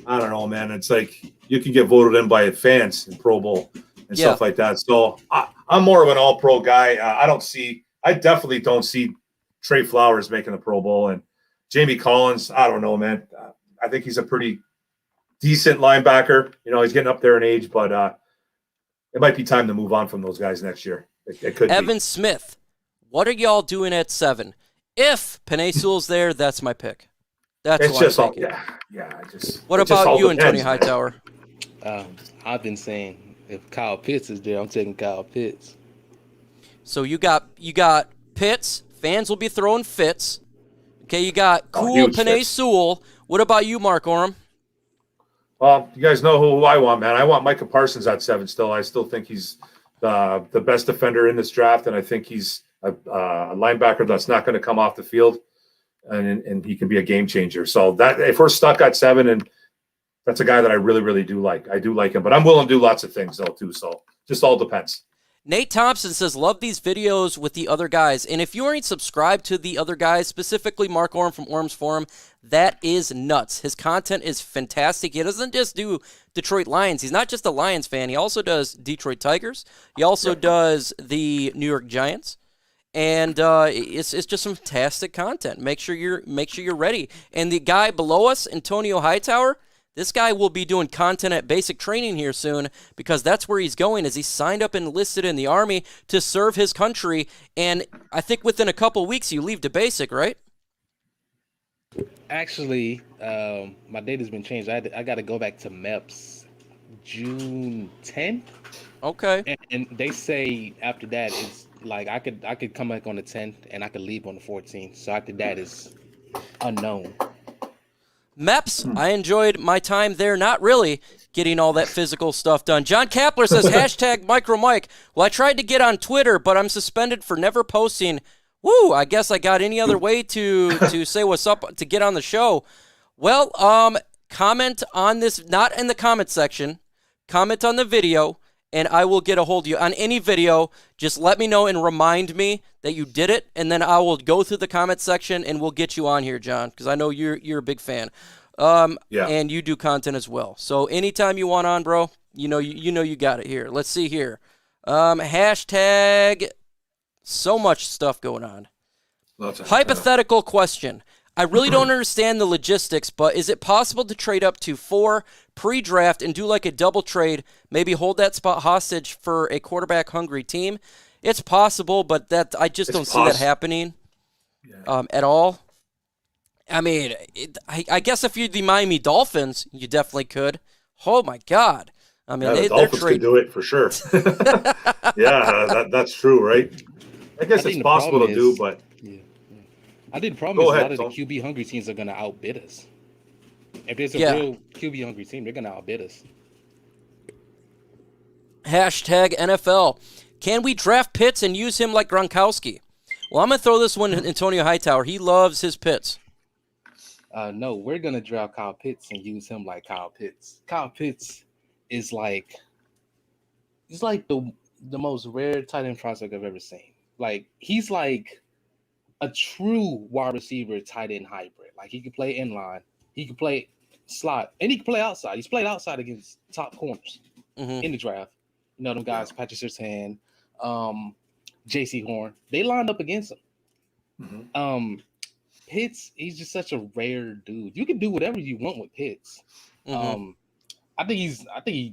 I don't know, man. It's like you can get voted in by fans in Pro Bowl and stuff like that. So I'm more of an all pro guy. I definitely don't see Trey Flowers making the Pro Bowl, and Jamie Collins. I don't know, man. I think he's a pretty decent linebacker. He's getting up there in age, but it might be time to move on from those guys next year. It could Evan be. Smith, what are y'all doing at 7? If Penei Sewell's there, that's my pick. That's it's what just I'm thinking. What about you, Antonio Hightower? I've been saying if Kyle Pitts is there, I'm taking Kyle Pitts. So you got Pitts. Fans will be throwing fits. Okay, you got Penei Sewell. What about you, Mark Orem? Well, you guys know who I want, man. I want Micah Parsons at 7 still. I still think he's the best defender in this draft, and I think he's a linebacker that's not going to come off the field, and he can be a game changer. So that if we're stuck at 7, and that's a guy that I really, really do like. I do like him, but I'm willing to do lots of things though too. So just all depends. Nate Thompson says, love these videos with the other guys. And if you aren't subscribed to the other guys, specifically Mark Orm from Orm's Forum, that is nuts. His content is fantastic. He doesn't just do Detroit Lions. He's not just a Lions fan. He also does Detroit Tigers. He also does the New York Giants. And it's just some fantastic content. Make sure you're ready. And the guy below us, Antonio Hightower, this guy will be doing content at basic training here soon because that's where he's going as he signed up and enlisted in the Army to serve his country. And I think within a couple weeks you leave to basic, right? Actually, my date has been changed. I got to go back to MEPS June 10th. Okay. And they say after that it's like I could come back on the 10th and I could leave on the 14th. So after that is unknown. MEPS, I enjoyed my time there. Not really getting all that physical stuff done. John Kapler says, hashtag MicroMike. Well, I tried to get on Twitter, but I'm suspended for never posting. Woo, I guess I got any other way to say what's up to get on the show. Well, comment on this, not in the comment section. Comment on the video, and I will get a hold of you. On any video, just let me know and remind me that you did it, and then I will go through the comment section, and we'll get you on here, John, because I know you're a big fan. And you do content as well. So anytime you want on, bro, you know you got it here. Let's see here. Hashtag so much stuff going on. Hypothetical question. I really don't understand the logistics, but is it possible to trade up to 4 pre-draft and do like a double trade, maybe hold that spot hostage for a quarterback-hungry team? It's possible, but I just don't see that happening at all. I mean, I guess if you're the Miami Dolphins, you definitely could. Oh, my God. I mean, the Dolphins could do it for sure. That's true, right? I guess it's possible to do, but... I think the problem is a lot of the QB hungry teams are going to outbid us. If there's a real QB hungry team, they're going to outbid us. Hashtag NFL. Can we draft Pitts and use him like Gronkowski? Well, I'm going to throw this one to Antonio Hightower. He loves his Pitts. No, we're going to draft Kyle Pitts and use him like Kyle Pitts. Kyle Pitts is like, he's like the most rare tight end prospect I've ever seen. Like, he's like a true wide receiver tight end hybrid. Like, he could play inline, he could play slot, and he could play outside. He's played outside against top corners in the draft. You know, them guys, Patrick Surtain, J.C. Horn, they lined up against him. Pitts, he's just such a rare dude. You can do whatever you want with Pitts. I think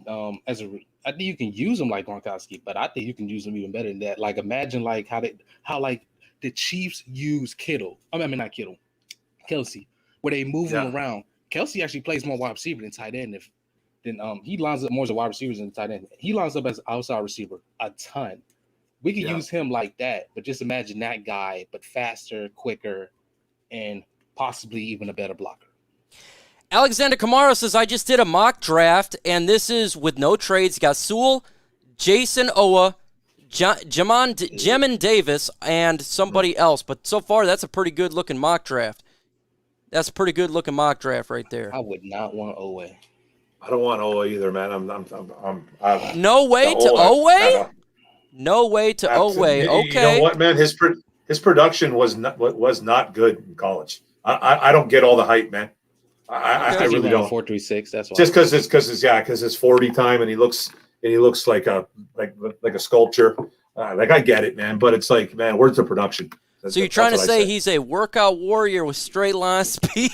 you can use him like Gronkowski, but I think you can use him even better than that. Like, imagine like how the Chiefs use Kittle. I mean, not Kittle, Kelsey, where they move him around. Kelsey actually plays more wide receiver than tight end. He lines up more as a wide receiver than tight end. He lines up as an outside receiver a ton. We could use him like that, but just imagine that guy, but faster, quicker, and possibly even a better blocker. Alexander Kamara says, I just did a mock draft, and this is with no trades. You got Sewell, Jason Owa, Jemin Davis, and somebody else. But so far, that's a pretty good-looking mock draft. That's a pretty good-looking mock draft right there. I would not want Owe. I don't want Owe either, man. No way to Owe? No way to Owe. Okay. You know what, man? His production was not good in college. I don't get all the hype, man. I really don't. 4.36. That's why. Just because it's 40 time and he looks like a sculpture. Like, I get it, man. But it's like, man, where's the production? So you're trying to say he's a workout warrior with straight line speed?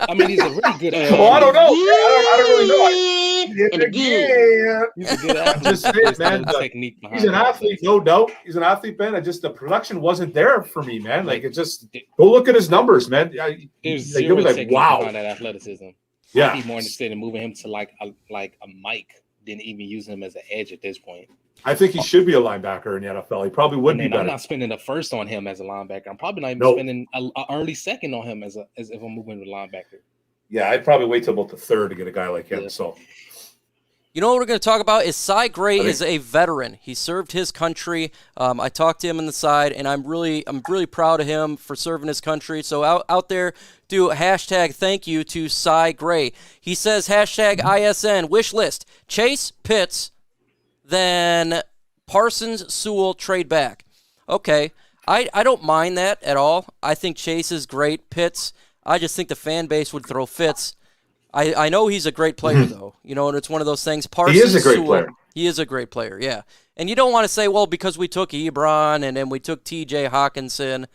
I mean, he's a really good athlete. I don't know. I don't really know. He's a good athlete. Just saying, man. He's an athlete, no doubt. He's an athlete, man. The production wasn't there for me, man. Like, it just go look at his numbers, man. There's you'll be like, wow, on that athleticism. Yeah, I'd be more interested in moving him to like a Mike than even using him as an edge at this point. I think he should be a linebacker in the NFL. He probably would be better. I'm not spending the first on him as a linebacker. I'm probably not even spending an early second on him as if I'm moving to linebacker. Yeah, I'd probably wait till about the third to get a guy like him. Yeah. So, you know what we're going to talk about is Psy Gray is a veteran. He served his country. I talked to him on the side, and I'm really proud of him for serving his country. So out there, do a hashtag thank you to Psy Gray. He says hashtag ISN wish list. Chase Pitts, then Parsons, Sewell, trade back. Okay, I don't mind that at all. I think Chase is great. Pitts, I just think the fan base would throw fits. I know he's a great player, though. You know, and it's one of those things. Parsons, he is a great Sewell, player. He is a great player, yeah. And you don't want to say, well, because we took Ebron and then we took T.J. Hawkinson.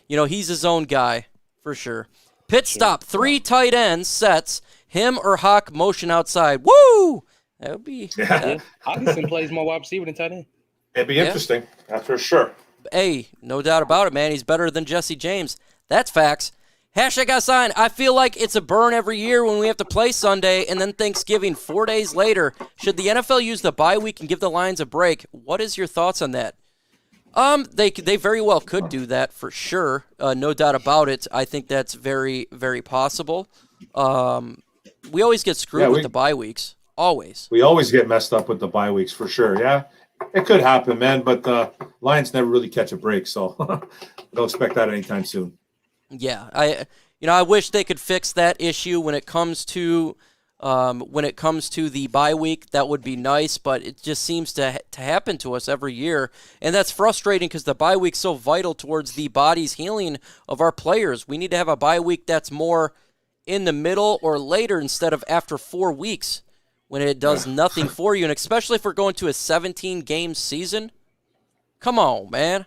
You know, he's his own guy, for sure. Pit stop, 3 tight ends sets, him or Hawk motion outside. Woo! That would be... Yeah. Hawkinson plays more wide receiver than tight end. It'd be interesting, that's for sure. Hey, no doubt about it, man. He's better than Jesse James. That's facts. #ISign. I feel like it's a burn every year when we have to play Sunday and then Thanksgiving 4 days later. Should the NFL use the bye week and give the Lions a break? What is your thoughts on that? They very well could do that for sure. No doubt about it. I think that's very, very possible. We always get screwed with the bye weeks. Always. We always get messed up with the bye weeks for sure. Yeah, it could happen, man. But the Lions never really catch a break, so don't expect that anytime soon. Yeah, I wish they could fix that issue when it comes to the bye week. That would be nice, but it just seems to happen to us every year, and that's frustrating because the bye week's so vital towards the body's healing of our players. We need to have a bye week that's more in the middle or later instead of after 4 weeks when it does nothing for you, and especially if we're going to a 17-game season. Come on, man.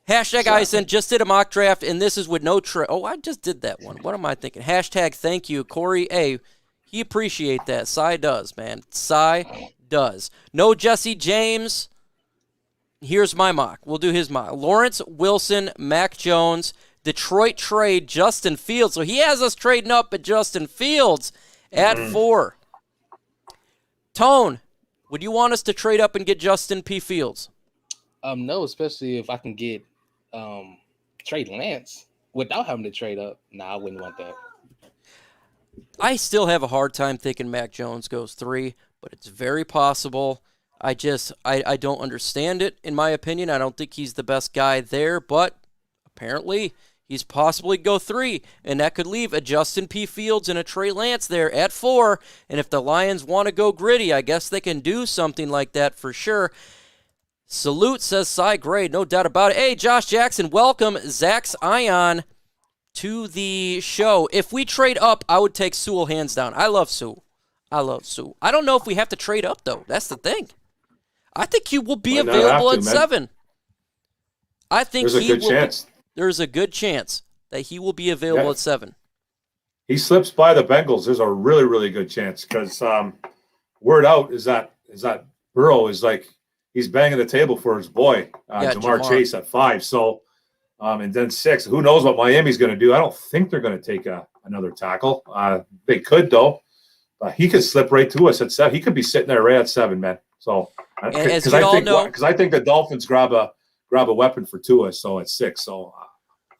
#ISign just did a mock draft, and this is with no trade. Oh, I just did that one. What am I thinking? #thank you, Corey. Hey, he appreciate that. Psy does, man. Psy does. No Jesse James. Here's my mock. We'll do his mock. Lawrence Wilson, Mac Jones, Detroit trade, Justin Fields. So he has us trading up at Justin Fields at 4. Tone, would you want us to trade up and get Justin P. Fields? No, especially if I can get Trey Lance without having to trade up. I wouldn't want that. I still have a hard time thinking Mac Jones goes 3, but it's very possible. I don't understand it, in my opinion. I don't think he's the best guy there, but apparently he's possibly go 3, and that could leave a Justin P. Fields and a Trey Lance there at 4, and if the Lions want to go gritty, I guess they can do something like that for sure. Salute, says Psy Gray, no doubt about it. Hey, Josh Jackson, welcome Zach's Ion to the show. If we trade up, I would take Sewell hands down. I love Sewell. I don't know if we have to trade up, though. That's the thing. I think he will be available at 7. I think there's a good chance. There's a good chance that he will be available at 7. He slips by the Bengals. There's a really, really good chance because word out is that Burrow is like, he's banging the table for his boy, Jamar Chase at 5. So, and then 6. Who knows what Miami's going to do? I don't think they're going to take another tackle. They could, though. He could slip right to us at 7. He could be sitting there right at 7, man. So, because I think the Dolphins grab a weapon for Tua, so at 6. So,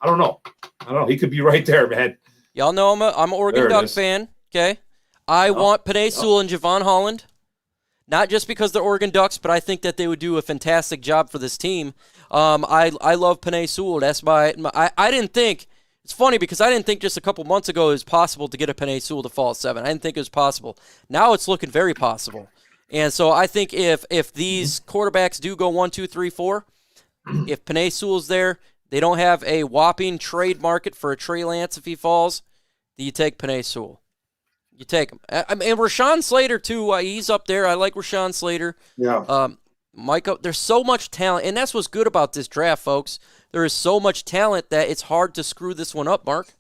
I don't know. He could be right there, man. Y'all know I'm an Oregon Duck fan. Okay, I want Penei Sewell and Javon Holland. Not just because they're Oregon Ducks, but I think that they would do a fantastic job for this team. I love Penei Sewell. That's I didn't think – it's funny because I didn't think just a couple months ago it was possible to get a Penei Sewell to fall at 7. I didn't think it was possible. Now it's looking very possible. And so I think if these quarterbacks do go 1, 2, 3, 4, if Penei Sewell's there, they don't have a whopping trade market for a Trey Lance if he falls, then you take Penei Sewell. You take him. And Rashawn Slater, too, he's up there. I like Rashawn Slater. Yeah. Micah, there's so much talent, and that's what's good about this draft, folks. There is so much talent that it's hard to screw this one up, Mark.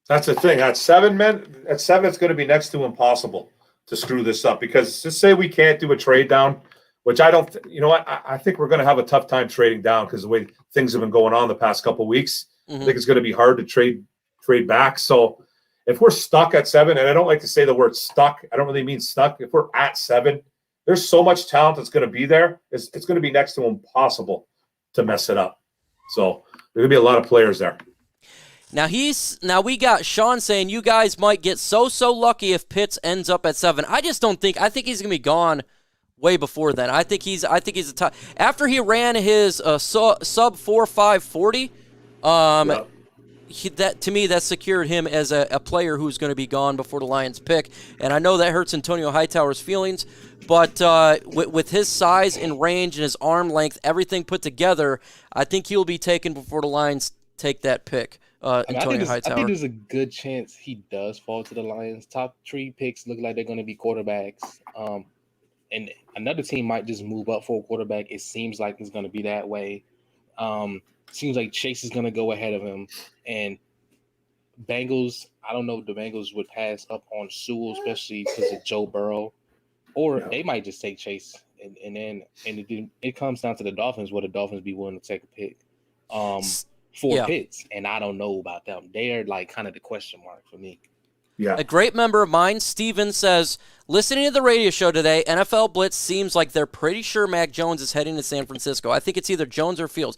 That's the thing. At 7, man, it's going to be next to impossible to screw this up because just say we can't do a trade down, which I don't – you know what? I think we're going to have a tough time trading down because the way things have been going on the past couple of weeks. I think it's going to be hard to trade back. So – if we're stuck at 7, and I don't like to say the word stuck, I don't really mean stuck. If we're at 7, there's so much talent that's going to be there. It's going to be next to impossible to mess it up. So there's going to be a lot of players there. Now we got Sean saying you guys might get so lucky if Pitts ends up at 7. I just don't think. I think he's going to be gone way before then. I think he's a top. After he ran his sub 4.5 40. that to me, that secured him as a player who's going to be gone before the Lions pick. And I know that hurts Antonio Hightower's feelings, but with his size and range and his arm length, everything put together, I think he'll be taken before the Lions take that pick. Antonio Hightower. I think there's a good chance he does fall to the Lions. Top 3 picks look like they're going to be quarterbacks. And another team might just move up for a quarterback. It seems like it's going to be that way. Seems like Chase is going to go ahead of him. And Bengals, I don't know if the Bengals would pass up on Sewell, especially because of Joe Burrow. Or they might just take Chase. And then it comes down to the Dolphins, where the Dolphins be willing to take a pick. For Pitts, and I don't know about them. They're like kind of the question mark for me. Yeah. A great member of mine, Steven, says, listening to the radio show today, NFL Blitz seems like they're pretty sure Mac Jones is heading to San Francisco. I think it's either Jones or Fields.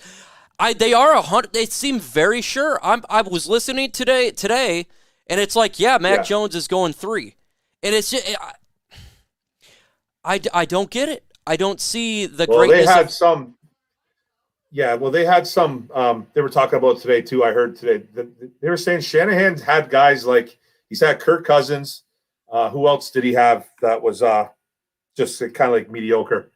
They seem very sure. I was listening today, and it's like, Mac Jones is going 3. And it's just, I don't get it. I don't see the greatness. They had some. Yeah, well, they had some. They were talking about today too. I heard today they were saying Shanahan had guys like he's had Kirk Cousins. Who else did he have that was just kind of like mediocre?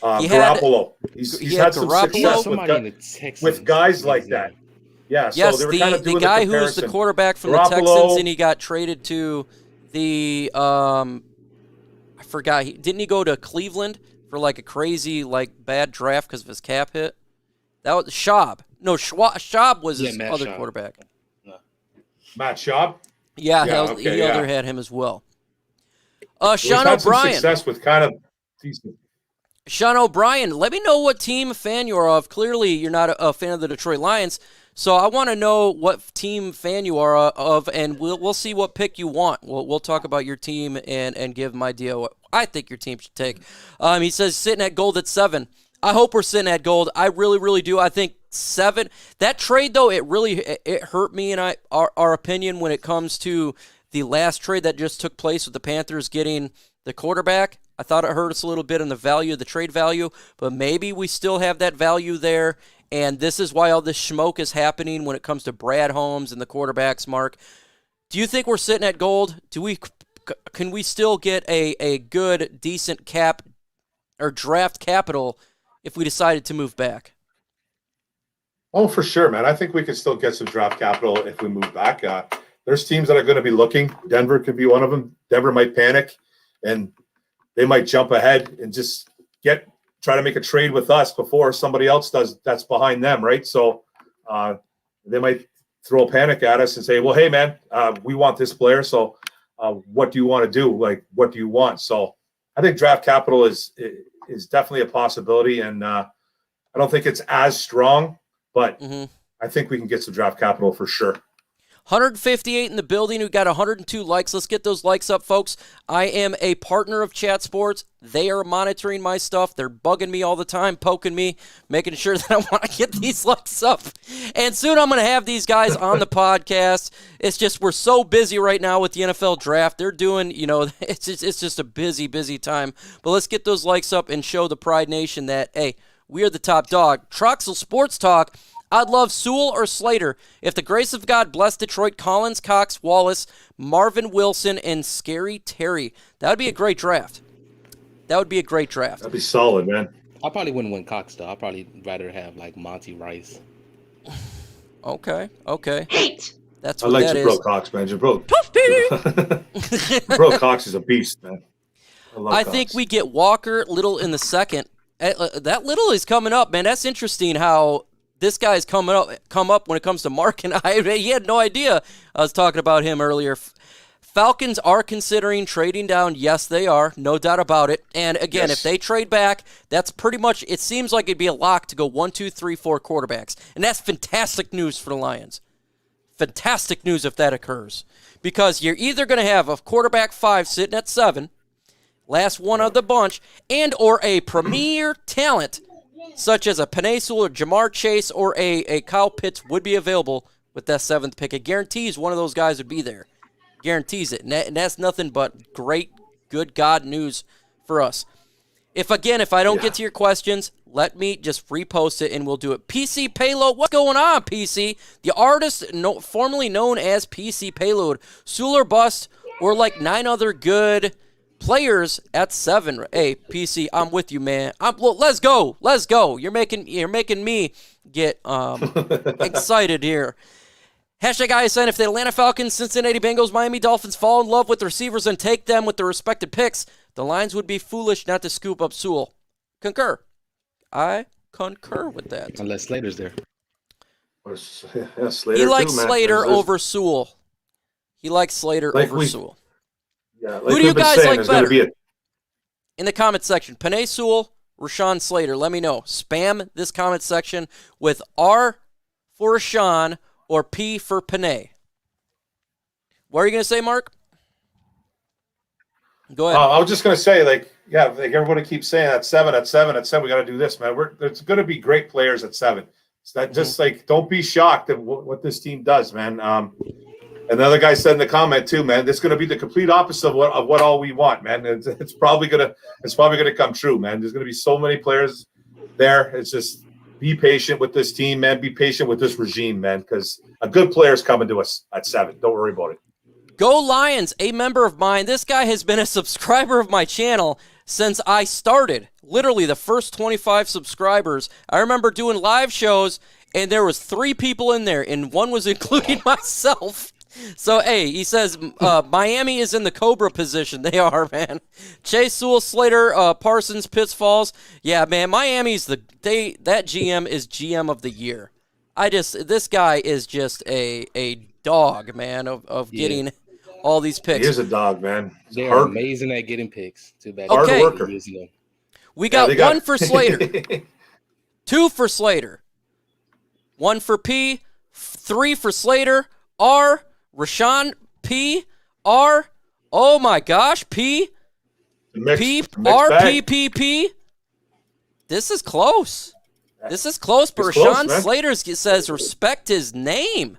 Garoppolo. He's had some success with guys like that. Yeah. Yes, so they were kind of doing the guy who was the quarterback from the Texans, and he got traded to the I forgot. Didn't he go to Cleveland for like a crazy bad draft because of his cap hit? That was Schaub. No, Schaub was his other quarterback. Matt Schaub? Yeah, he had him as well. Sean O'Brien. Some success with kind of decent. Sean O'Brien, let me know what team fan you are of. Clearly, you're not a fan of the Detroit Lions, so I want to know what team fan you are of, and we'll see what pick you want. We'll talk about your team and give my idea what I think your team should take. He says sitting at gold at 7. I hope we're sitting at gold. I really, really do. I think 7. That trade, though, it hurt me and our opinion when it comes to the last trade that just took place with the Panthers getting the quarterback. I thought it hurt us a little bit in the value, the trade value, but maybe we still have that value there, and this is why all this smoke is happening when it comes to Brad Holmes and the quarterbacks, Mark. Do you think we're sitting at gold? Can we still get a good, decent cap or draft capital if we decided to move back? Oh, for sure, man. I think we could still get some draft capital if we move back. There's teams that are going to be looking. Denver could be one of them. Denver might panic, and they might jump ahead and just try to make a trade with us before somebody else does that's behind them, right? So they might throw a panic at us and say, well, hey, man, we want this player, so what do you want to do? What do you want? So I think draft capital is definitely a possibility, and I don't think it's as strong, but I think we can get some draft capital for sure. 158 in the building. We got 102 likes. Let's get those likes up, folks. I am a partner of Chat Sports. They are monitoring my stuff. They're bugging me all the time, poking me, making sure that I want to get these likes up. And soon I'm going to have these guys on the podcast. It's just we're so busy right now with the NFL draft. They're doing, it's just a busy, busy time. But let's get those likes up and show the Pride Nation that, hey, we are the top dog. Troxel Sports Talk. I'd love Sewell or Slater. If the grace of God bless Detroit, Collins, Cox, Wallace, Marvin Wilson, and Scary Terry. That would be a great draft. That'd be solid, man. I probably wouldn't win Cox, though. I'd probably rather have, Monty Rice. Okay. Hate! That's what that is. I like Jabril Cox, man. Jabril Cox is a beast, man. I think we get Walker, Little in the second. That Little is coming up, man. That's interesting how this guy's come up when it comes to Mark and I. He had no idea. I was talking about him earlier. Falcons are considering trading down. Yes, they are. No doubt about it. And again, if they trade back, that's pretty much, it seems like it'd be a lock to go 1, 2, 3, 4 quarterbacks. And that's fantastic news for the Lions. Fantastic news if that occurs. Because you're either going to have a quarterback 5 sitting at 7, last one of the bunch, and or a premier talent such as a Penei Sewell or Jamar Chase or a Kyle Pitts would be available with that 7th pick. It guarantees one of those guys would be there. Guarantees it. And that's nothing but great, good God news for us. If I don't get to your questions, let me just repost it and we'll do it. PC Payload, what's going on, PC? The artist formerly known as PC Payload, Sewell or bust, or like 9 other good players at 7. Hey, PC, I'm with you, man. Let's go. You're making me get excited here. Hashtag ISN, if the Atlanta Falcons, Cincinnati Bengals, Miami Dolphins fall in love with the receivers and take them with their respected picks, the Lions would be foolish not to scoop up Sewell. Concur. I concur with that. Unless Slater's there. Yeah, Slater He likes too, man. Slater over Sewell. Sewell. Yeah, Who do you guys like better? Be In the comment section, Penei Sewell, Rashawn Slater. Let me know. Spam this comment section with R for Rashawn or P for Penei. What are you going to say, Mark? Go ahead. I was just going to say, like everybody keeps saying at 7, we got to do this, man. There's going to be great players at 7. It's not just don't be shocked at what this team does, man. Another guy said in the comment too, man, this is going to be the complete opposite of what all we want, man. It's probably going to come true, man. There's going to be so many players there. It's just be patient with this team, man. Be patient with this regime, man, because a good player is coming to us at 7. Don't worry about it. Go Lions, a member of mine. This guy has been a subscriber of my channel since I started. Literally the first 25 subscribers. I remember doing live shows, and there was 3 people in there, and one was including myself. So, hey, he says Miami is in the Cobra position. They are, man. Chase Sewell, Slater, Parsons, Pitts Falls. Yeah, man, Miami's that GM is GM of the year. This guy is just a dog, man, of getting all these picks. He is a dog, man. They are amazing at getting picks. Too bad. Okay. Hard worker. We got 1 for Slater, 2 for Slater, 1 for P, 3 for Slater, R, Rashawn, P, R, oh my gosh, P, P, R, P, P, P. This is close. But Rashawn Slater says respect his name.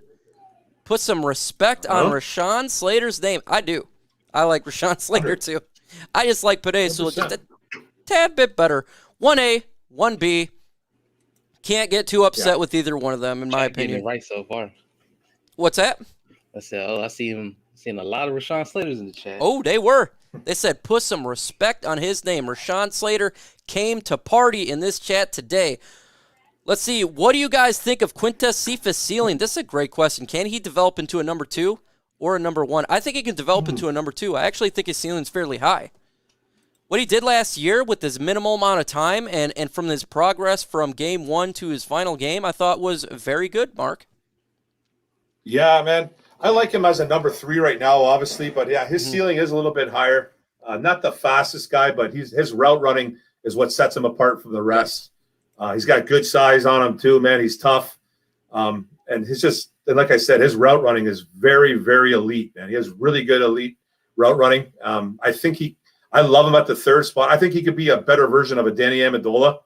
Put some respect on Rashawn Slater's name. I do. I like Rashawn Slater too. I just like Penei Sewell just a tad bit better. 1A, 1B. Can't get too upset with either one of them, in my opinion. Right so far. What's that? I said, I seeing a lot of Rashawn Slaters in the chat. Oh, they were. They said put some respect on his name. Rashawn Slater came to party in this chat today. Let's see. What do you guys think of Quintez Cephas' ceiling? This is a great question. Can he develop into a number 2 or a number 1? I think he can develop into a number 2. I actually think his ceiling's fairly high. What he did last year with his minimal amount of time and from his progress from game 1 to his final game, I thought was very good, Mark. Yeah, man. I like him as a number 3 right now, obviously. But, yeah, his ceiling is a little bit higher. Not the fastest guy, but his route running is what sets him apart from the rest. He's got good size on him, too, man. He's tough. And like I said, his route running is very, very elite, man. He has really good elite route running. I love him at the 3rd spot. I think he could be a better version of a Danny Amendola.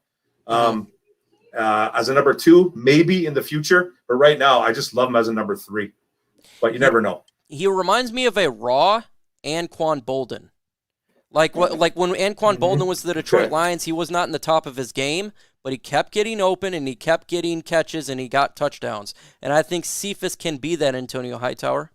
As a number 2, maybe in the future. But right now, I just love him as a number 3. But you never know. He reminds me of a raw Anquan Bolden. Like when Anquan Bolden was the Detroit Lions, he was not in the top of his game, but he kept getting open and he kept getting catches and he got touchdowns. And I think Cephas can be that, Antonio Hightower.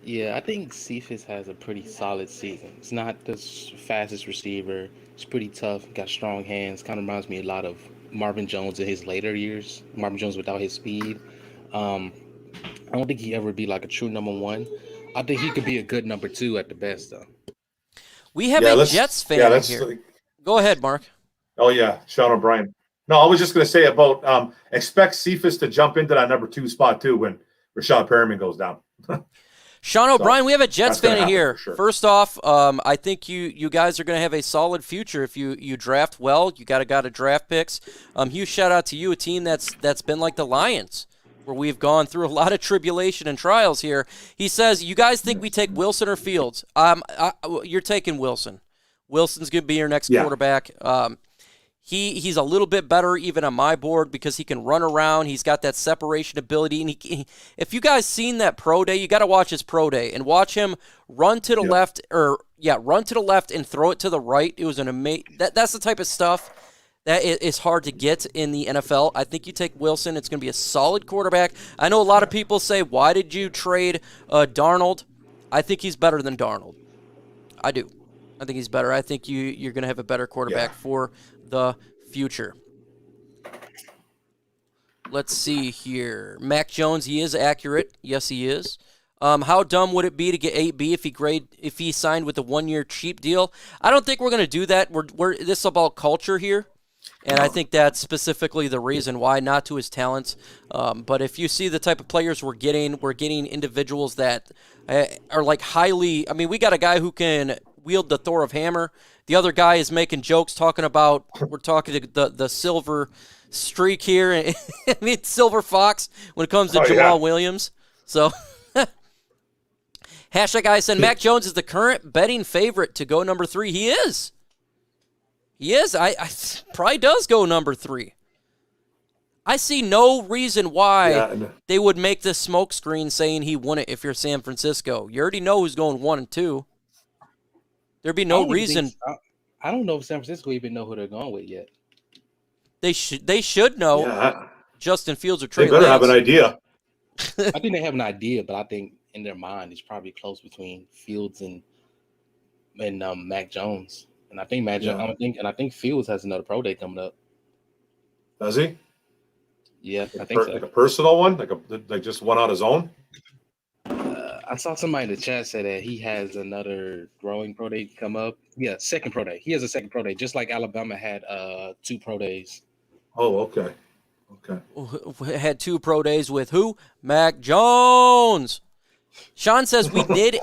Yeah, I think Cephas has a pretty solid season. It's not the fastest receiver. It's pretty tough. Got strong hands. Kind of reminds me a lot of Marvin Jones in his later years. Marvin Jones without his speed. I don't think he ever be like a true number 1. I think he could be a good number 2 at the best, though. We have a Jets fan here. Go ahead, Mark. Oh, yeah, Sean O'Brien. No, I was just going to say about expect Cephas to jump into that number 2 spot, too, when Rashad Perriman goes down. Sean O'Brien, we have a Jets fan here. Sure. First off, I think you guys are going to have a solid future if you draft well. You got to draft picks. Huge shout out to you, a team that's been like the Lions, where we've gone through a lot of tribulation and trials here. He says, you guys think we take Wilson or Fields? You're taking Wilson. Wilson's going to be your next quarterback. He's a little bit better even on my board because he can run around. He's got that separation ability. And if you guys seen that pro day, you got to watch his pro day and watch him run to the left run to the left and throw it to the right. It was an amazing. That's the type of stuff that is hard to get in the NFL. I think you take Wilson. It's going to be a solid quarterback. I know a lot of people say, why did you trade Darnold? I think he's better than Darnold. I do. I think he's better. I think you're going to have a better quarterback for the future. Let's see here. Mac Jones, he is accurate. Yes, he is. How dumb would it be to get 8B if he signed with a 1-year cheap deal? I don't think we're going to do that. This is about culture here, and I think that's specifically the reason why, not to his talents. But if you see the type of players we're getting individuals that are like highly. I mean, we got a guy who can wield the Thor of Hammer. The other guy is making jokes talking about, we're talking to the silver streak here. I mean, silver fox when it comes to Jamal Williams. So, hashtag ISN, Mac Jones is the current betting favorite to go number 3. He is. He is. I probably does go number 3. I see no reason why they would make this smoke screen saying he won it if you're San Francisco. You already know who's going 1 and 2. There'd be no reason. I don't know if San Francisco even know who they're going with yet. They should know. Yeah. Justin Fields or Trey Lance. They better have an idea. I think they have an idea, but I think in their mind it's probably close between Fields and Mac Jones. And I think I think Fields has another pro day coming up. Does he? Yeah, I think so. Like a personal one, like just one on his own. I saw somebody in the chat say that he has another growing pro day come up. Yeah, second pro day. He has a second pro day, just like Alabama had 2 pro days. Oh, okay. Had 2 pro days with who? Mac Jones. Sean says we need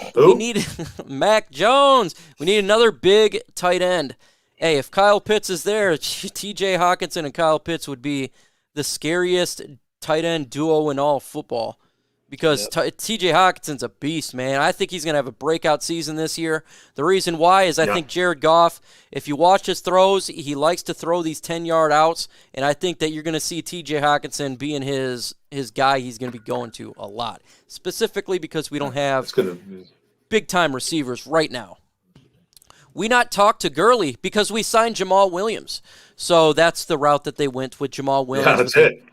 Mac Jones. We need another big tight end. Hey, if Kyle Pitts is there, T.J. Hawkinson and Kyle Pitts would be the scariest tight end duo in all football. Because T.J. Hawkinson's a beast, man. I think he's going to have a breakout season this year. The reason why is I think Jared Goff, if you watch his throws, he likes to throw these 10-yard outs, and I think that you're going to see T.J. Hawkinson being his guy he's going to be going to a lot, specifically because we don't have big-time receivers right now. We not talked to Gurley because we signed Jamal Williams. So that's the route that they went with Jamal Williams. Yeah, that's it.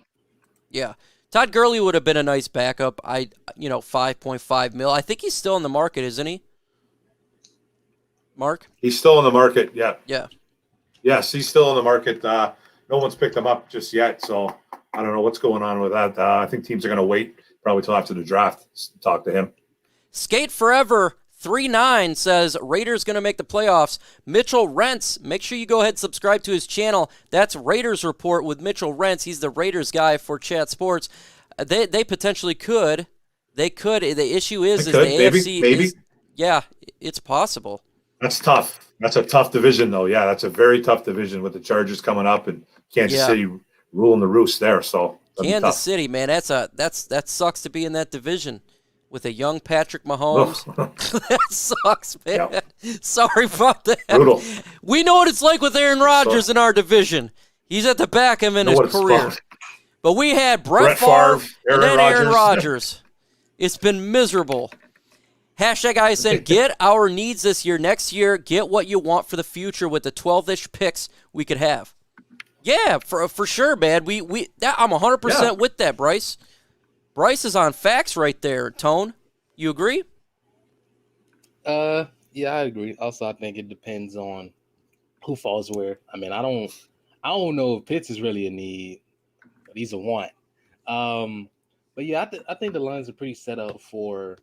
Yeah. Todd Gurley would have been a nice backup. 5.5 mil. I think he's still in the market, isn't he? Mark? He's still in the market, yeah. Yeah. Yes, he's still in the market. No one's picked him up just yet, so I don't know what's going on with that. I think teams are going to wait probably till after the draft to talk to him. Skate Forever 39 says Raiders going to make the playoffs. Mitchell Rentz, make sure you go ahead and subscribe to his channel. That's Raiders Report with Mitchell Rentz. He's the Raiders guy for Chat Sports. They potentially could. They could. The issue is the AFC. Maybe. Yeah, it's possible. That's tough. That's a tough division, though. Yeah, that's a very tough division with the Chargers coming up and Kansas City ruling the roost there. So Kansas City, man, that sucks to be in that division. With a young Patrick Mahomes. That sucks, man. Yep. Sorry about that. Brutal. We know what it's like with Aaron Rodgers in our division. He's at the back of his career. But we had Brett Favre and then Aaron Rodgers. It's been miserable. Hashtag ISN, get our needs this year. Next year, get what you want for the future with the 12-ish picks we could have. Yeah, for sure, man. I'm 100% with that, Bryce. Bryce is on facts right there, Tone. You agree? Yeah, I agree. Also, I think it depends on who falls where. I mean, I don't know if Pitts is really a need, but he's a want. But yeah, I think the Lions are pretty set up for.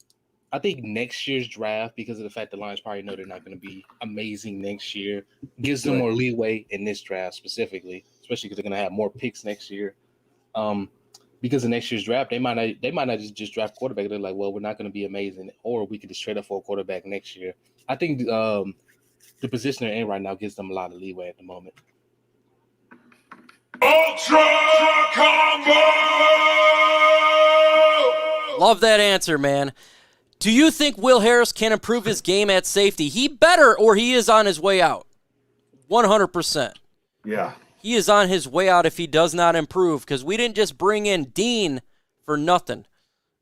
I think next year's draft, because of the fact the Lions probably know they're not going to be amazing next year, gives them more leeway in this draft specifically, especially because they're going to have more picks next year. Because of next year's draft, they might not just draft quarterback. They're like, well, we're not going to be amazing, or we could just trade up for a quarterback next year. I think the position they're in right now gives them a lot of leeway at the moment. Ultra Combo! Love that answer, man. Do you think Will Harris can improve his game at safety? He better, or he is on his way out. 100%. Yeah. he is on his way out if he does not improve, because we didn't just bring in Dean for nothing.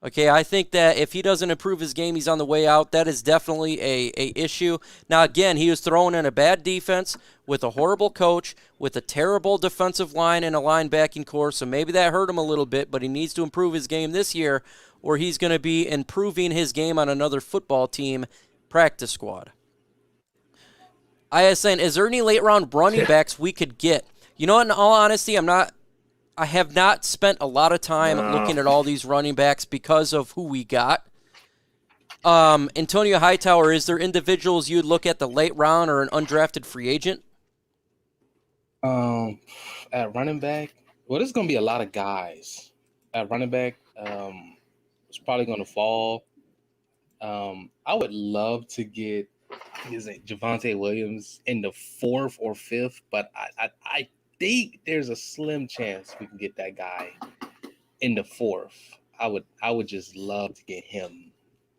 Okay, I think that if he doesn't improve his game, he's on the way out. That is definitely a issue. Now, again, he was thrown in a bad defense with a horrible coach, with a terrible defensive line and a linebacking core, so maybe that hurt him a little bit, but he needs to improve his game this year, or he's going to be improving his game on another football team practice squad. ISN, is there any late-round running backs we could get? You know what, in all honesty, I have not spent a lot of time looking at all these running backs because of who we got. Antonio Hightower, is there individuals you'd look at the late round or an undrafted free agent? At running back, well, there's going to be a lot of guys at running back. It's probably going to fall. I would love to get Javonte Williams in the 4th or 5th, but I think there's a slim chance we can get that guy in the 4th. I would just love to get him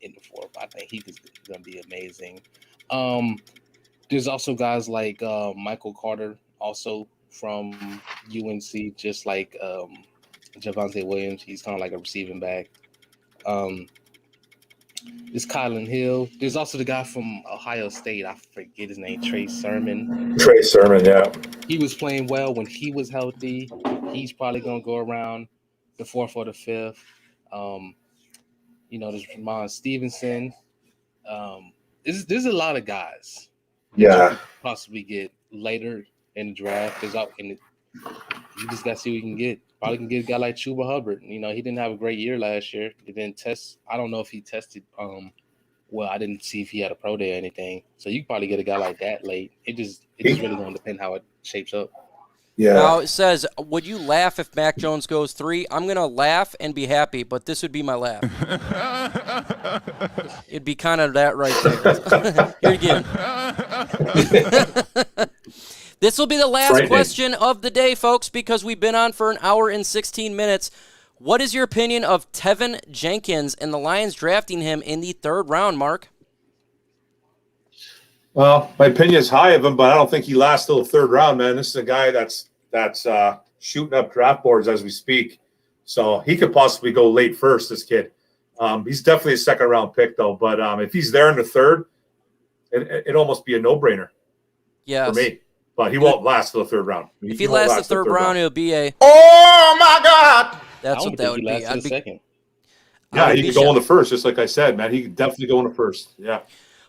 in the 4th. I think he's going to be amazing. There's also guys like Michael Carter, also from UNC, just like Javonte Williams. He's kind of like a receiving back. There's Kylan Hill. There's also the guy from Ohio State. I forget his name, Trey Sermon. Trey Sermon, yeah. He was playing well when he was healthy. He's probably going to go around the 4th or the 5th. There's Ramon Stevenson. There's a lot of guys. Yeah. You could possibly get later in the draft. You just got to see what you can get. Probably can get a guy like Chuba Hubbard. He didn't have a great year last year. He didn't test. I don't know if he tested. Well, I didn't see if he had a pro day or anything. So you can probably get a guy like that late. It just really going to depend how it shapes up. Yeah. Now it says, would you laugh if Mac Jones goes 3? I'm going to laugh and be happy, but this would be my laugh. It'd be kind of that right there. Here again. This will be the last question of the day, folks, because we've been on for an hour and 16 minutes. What is your opinion of Tevin Jenkins and the Lions drafting him in the 3rd round, Mark? Well, my opinion is high of him, but I don't think he lasts till the 3rd round, man. This is a guy that's shooting up draft boards as we speak. So he could possibly go late first, this kid. He's definitely a 2nd round pick, though. But if he's there in the 3rd, it'd almost be a no-brainer for me. But he won't last till the 3rd round. If he lasts the 3rd round, it'll be a... Oh, my God! That's what that would be. I'd be second. Yeah, he could go in the 1st, just like I said, man. He could definitely go in the 1st. Yeah.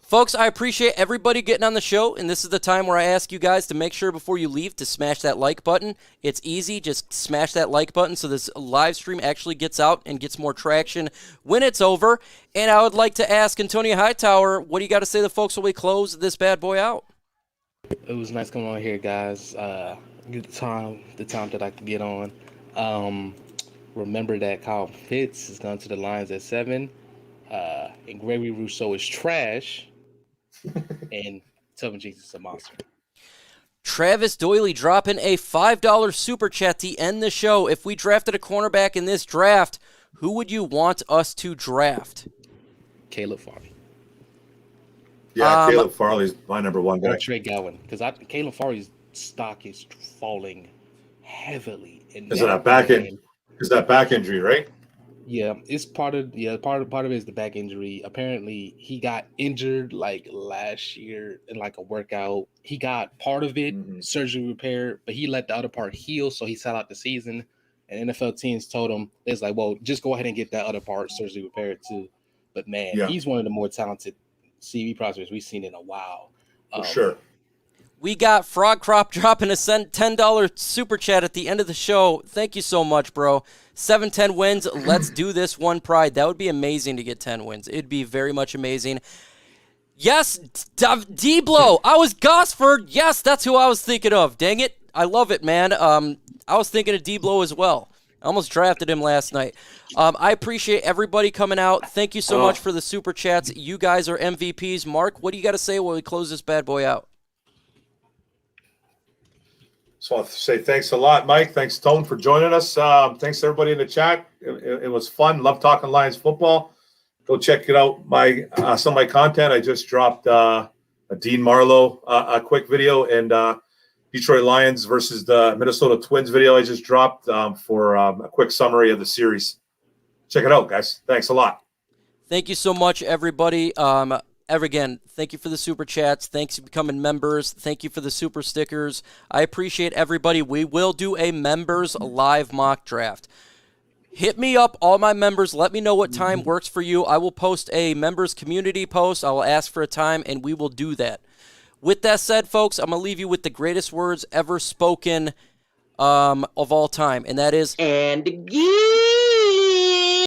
Folks, I appreciate everybody getting on the show, and this is the time where I ask you guys to make sure before you leave to smash that like button. It's easy. Just smash that like button so this live stream actually gets out and gets more traction when it's over. And I would like to ask Antonio Hightower, what do you got to say to the folks when we close this bad boy out? It was nice coming on here, guys. Get the time that I could get on. Remember that Kyle Pitts is going to the Lions at 7. And Gregory Rousseau is trash. And Tevin Jenkins is a monster. Travis Doyley dropping a $5 super chat to end the show. If we drafted a cornerback in this draft, who would you want us to draft? Caleb Farley. Yeah, Caleb Farley's my number 1 guy. Or Trey Gowan, because Caleb Farley's stock is falling heavily. Is that back injury, right? Yeah, it's part of it is the back injury. Apparently, he got injured like last year in like a workout. He got part of it surgery repair, but he let the other part heal, so he sat out the season. And NFL teams told him, it's like, well, just go ahead and get that other part surgery repaired too. But man, he's one of the more talented CV prospects we've seen in a while. For sure. We got Frog Crop dropping a $10 super chat at the end of the show. Thank you so much, bro. 7-10 wins. Let's do this OnePride. That would be amazing to get 10 wins. It'd be very much amazing. Yes, D-Blow. I was Gosford. Yes, that's who I was thinking of. Dang it. I love it, man. I was thinking of D-Blow as well. I almost drafted him last night. I appreciate everybody coming out. Thank you so much for the super chats. You guys are MVPs. Mark, what do you got to say when we close this bad boy out? Just want to say thanks a lot, Mike. Thanks, Tone, for joining us. Thanks to everybody in the chat. It was fun. Love talking Lions football. Go check it out. Some of my content. I just dropped a Dean Marlowe a quick video, and Detroit Lions versus the Minnesota Twins video I just dropped for a quick summary of the series. Check it out, guys. Thanks a lot. Thank you so much, everybody. Again, thank you for the super chats. Thanks for becoming members. Thank you for the super stickers. I appreciate everybody. We will do a members live mock draft. Hit me up, all my members. Let me know what time works for you. I will post a members community post. I will ask for a time, and we will do that. With that said, folks, I'm going to leave you with the greatest words ever spoken of all time, and that is... And again.